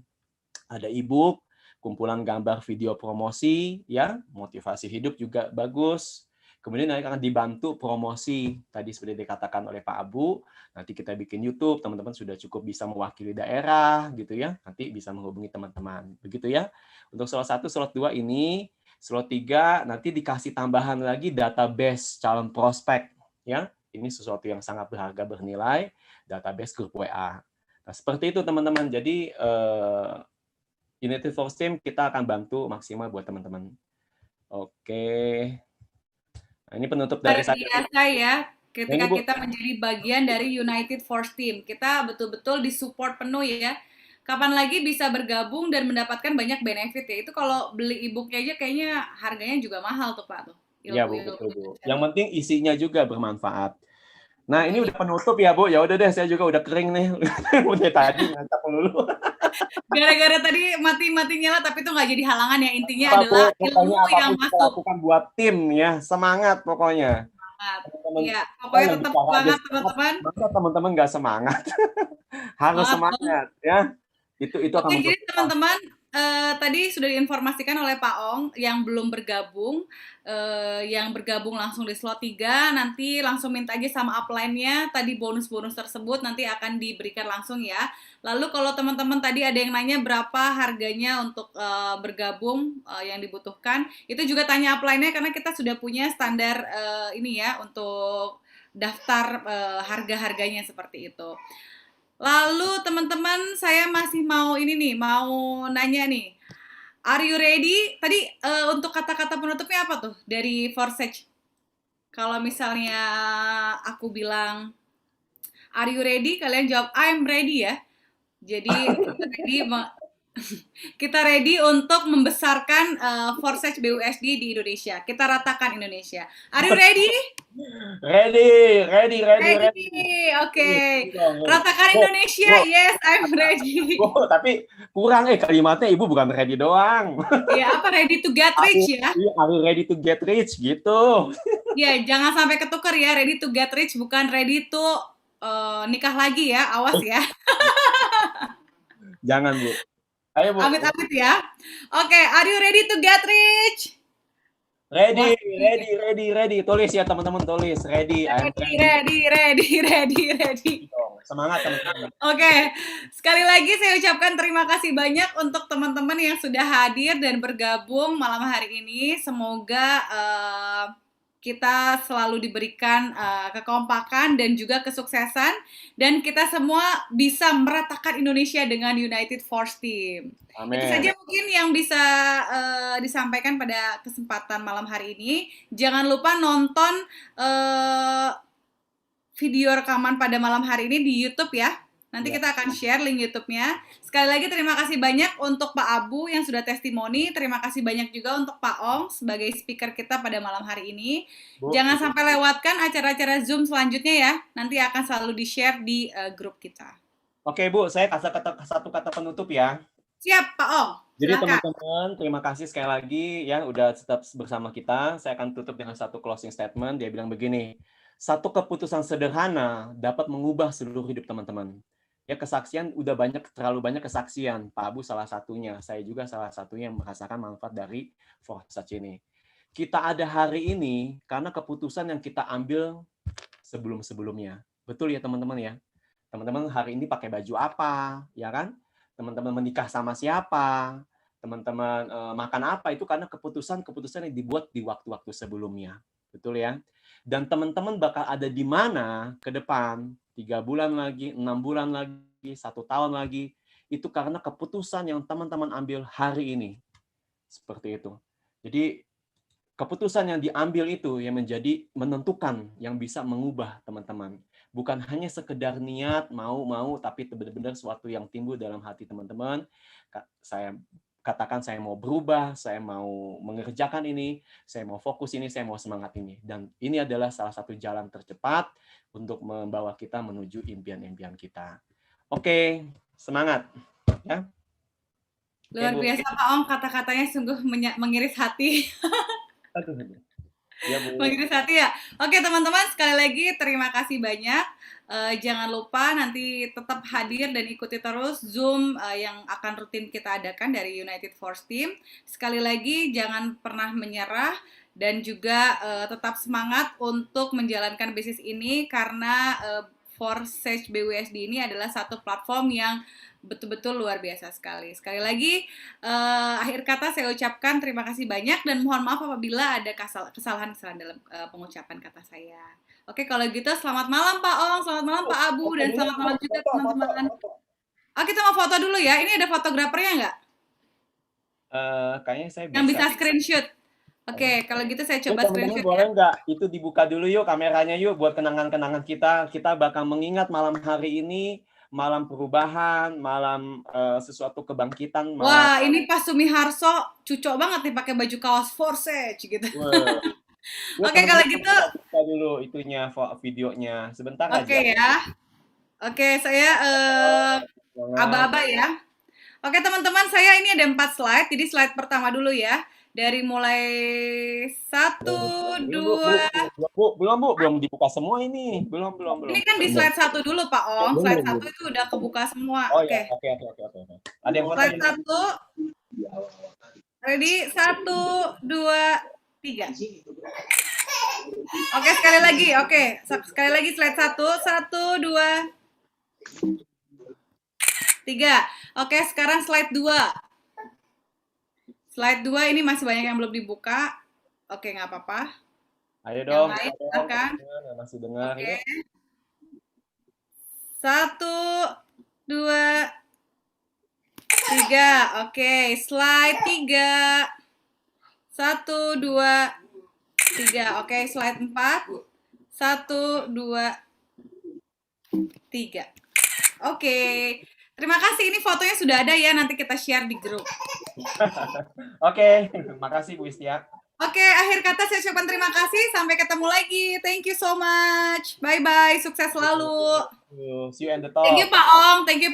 Ada e-book, kumpulan gambar video promosi, ya, motivasi hidup juga bagus. Kemudian nanti akan dibantu promosi, tadi seperti dikatakan oleh Pak Abu, nanti kita bikin YouTube, teman-teman sudah cukup bisa mewakili daerah, gitu ya, nanti bisa menghubungi teman-teman, begitu ya. Untuk slot 1, slot 2 ini, slot 3 nanti dikasih tambahan lagi database calon prospek, ya. Ini sesuatu yang sangat berharga bernilai, database grup WA. Nah, seperti itu teman-teman. Jadi United Force Team kita akan bantu maksimal buat teman-teman. Oke. Nah, ini penutup dari Luar saya. biasa ya, ketika Ini, Bu. kita menjadi bagian dari United Force Team. Kita betul-betul disupport penuh ya. Kapan lagi bisa bergabung dan mendapatkan banyak benefit ya. Itu kalau beli e-booknya aja kayaknya harganya juga mahal tuh Pak tuh. Iya, Bu, betul, Bu. Yang penting isinya juga bermanfaat. Nah, ini Iya. udah penutup ya, Bu. Ya udah deh, saya juga udah kering nih. Udah tadi ngacak dulu. Gara-gara tadi mati-mati nyala tapi itu nggak jadi halangan ya. Intinya Apa, adalah Bu? ilmu Pokoknya yang apapun kita masuk. lakukan buat tim ya. Semangat pokoknya. Teman-teman, Iya, kita pokoknya yang tetap bicara aja semangat semangat. teman-teman. Masa teman-teman nggak semangat? Harus Semangat dong. semangat ya. Itu akan Oke, jadi membuat teman-teman tadi sudah diinformasikan oleh Pak Ong yang belum bergabung, yang bergabung langsung di slot 3, nanti langsung minta aja sama upline-nya, tadi bonus-bonus tersebut nanti akan diberikan langsung ya. Lalu kalau teman-teman tadi ada yang nanya berapa harganya untuk bergabung yang dibutuhkan, itu juga tanya upline-nya karena kita sudah punya standar ini ya untuk daftar harga-harganya seperti itu. Lalu teman-teman saya masih mau ini nih, mau nanya nih. Are you ready? Tadi untuk kata-kata penutupnya apa tuh dari Forsage? Kalau misalnya aku bilang are you ready? Kalian jawab I'm ready ya. Jadi kita ready untuk membesarkan Forsage BUSD di Indonesia. Kita ratakan Indonesia. Are you ready? Ready. Oke. Ratakan Indonesia. Yes, I'm ready. Oh, tapi kurang kalimatnya Ibu bukan ready doang. Ya, apa ready to get rich ya? Are you ready to get rich gitu. Ya, jangan sampai ketukar ya. Ready to get rich bukan ready to nikah lagi ya. Awas ya. Jangan, Bu. Ayo, Bu. Amit-amit ya. Oke, are you ready to get rich? Ready. Tulis ya teman-teman, tulis. Ready. Ready. Semangat teman-teman. Oke, sekali lagi saya ucapkan terima kasih banyak untuk teman-teman yang sudah hadir dan bergabung malam hari ini. Semoga kita selalu diberikan kekompakan dan juga kesuksesan, dan kita semua bisa meratakan Indonesia dengan United Force Team. Amin. Itu saja mungkin yang bisa disampaikan pada kesempatan malam hari ini. Jangan lupa nonton video rekaman pada malam hari ini di YouTube ya. Nanti kita akan share link YouTube-nya. Sekali lagi terima kasih banyak untuk Pak Abu yang sudah testimoni. Terima kasih banyak juga untuk Pak Ong sebagai speaker kita pada malam hari ini. Jangan sampai lewatkan acara-acara Zoom selanjutnya ya. Nanti akan selalu di-share di grup kita. Oke, Bu, saya kasih satu kata penutup ya. Siap, Pak Ong. Jadi Silakan. teman-teman, terima kasih sekali lagi ya udah tetap bersama kita. Saya akan tutup dengan satu closing statement. Dia bilang begini, satu keputusan sederhana dapat mengubah seluruh hidup teman-teman. Ya, kesaksian udah terlalu banyak kesaksian. Pak Abu salah satunya, saya juga salah satunya yang merasakan manfaat dari Forsage ini. Kita ada hari ini karena keputusan yang kita ambil sebelum-sebelumnya. Betul ya teman-teman ya? Teman-teman hari ini pakai baju apa, ya kan? Teman-teman menikah sama siapa? Teman-teman makan apa? Itu karena keputusan yang dibuat di waktu-waktu sebelumnya. Betul ya? Dan teman-teman bakal ada di mana ke depan, 3 bulan lagi, 6 bulan lagi, 1 tahun lagi, itu karena keputusan yang teman-teman ambil hari ini. Seperti itu. Jadi, keputusan yang diambil itu yang menentukan, yang bisa mengubah teman-teman. Bukan hanya sekedar niat, mau, tapi benar-benar sesuatu yang timbul dalam hati teman-teman. Saya katakan saya mau berubah, saya mau mengerjakan ini, saya mau fokus ini, saya mau semangat ini. Dan ini adalah salah satu jalan tercepat untuk membawa kita menuju impian-impian kita. Oke, semangat. Ya. Luar biasa Pak Ong, kata-katanya sungguh mengiris hati. Ya, Bu. Mengiris hati ya. Oke teman-teman, sekali lagi terima kasih banyak. Jangan lupa nanti tetap hadir dan ikuti terus Zoom yang akan rutin kita adakan dari United Force Team. Sekali lagi jangan pernah menyerah dan juga tetap semangat untuk menjalankan bisnis ini karena Forsage BUSD ini adalah satu platform yang betul-betul luar biasa sekali. Sekali lagi, akhir kata saya ucapkan terima kasih banyak dan mohon maaf apabila ada kesalahan-kesalahan dalam pengucapan kata saya. Oke, kalau gitu selamat malam Pak Ong, selamat malam Pak Abu, dan selamat malam juga teman-teman. Oh, kita mau foto dulu ya. Ini ada fotografernya nggak? Kayaknya saya Yang bisa screenshot. Oke, kalau gitu saya coba screenshot. Boleh nggak? Itu dibuka dulu yuk kameranya yuk buat kenangan-kenangan kita. Kita bakal mengingat malam hari ini, malam perubahan, malam sesuatu kebangkitan. Malam... Wah, ini Pak Sumiharso cucok banget nih pakai baju kaos Forsage gitu. Oke, kalau gitu buka dulu itunya videonya sebentar aja. Oke ya. Oke, saya aba-aba ya. Oke, teman-teman, saya ini ada 4 slide. Jadi slide pertama dulu ya. Dari mulai 1, 2. Belum dibuka semua ini. Belum. Ini kan di slide 1 dulu, Pak Ong. Slide 1 itu udah kebuka semua. Oh, oke. Oke. Ada yang Slide 1. Ready? 1, 2, 3. Oke, sekali lagi. Oke, sekali lagi slide 1. 1, 2, 3. Oke, sekarang slide 2. Slide 2 ini masih banyak yang belum dibuka. Oke, nggak apa-apa. Ayo Yang dong, lain, kita silakan. yang masih dengar. Oke. Yuk. 1, 2, 3. Oke, slide 3. 1, 2, 3. Oke, slide 4. 1, 2, 3. Oke. Terima kasih, ini fotonya sudah ada ya, nanti kita share di grup. Oke, makasih Bu Istia. Oke, akhir kata saya ucapkan terima kasih. Sampai ketemu lagi. Thank you so much. Bye-bye. Sukses selalu. See you in the talk. Thank you Pak Ong. Thank you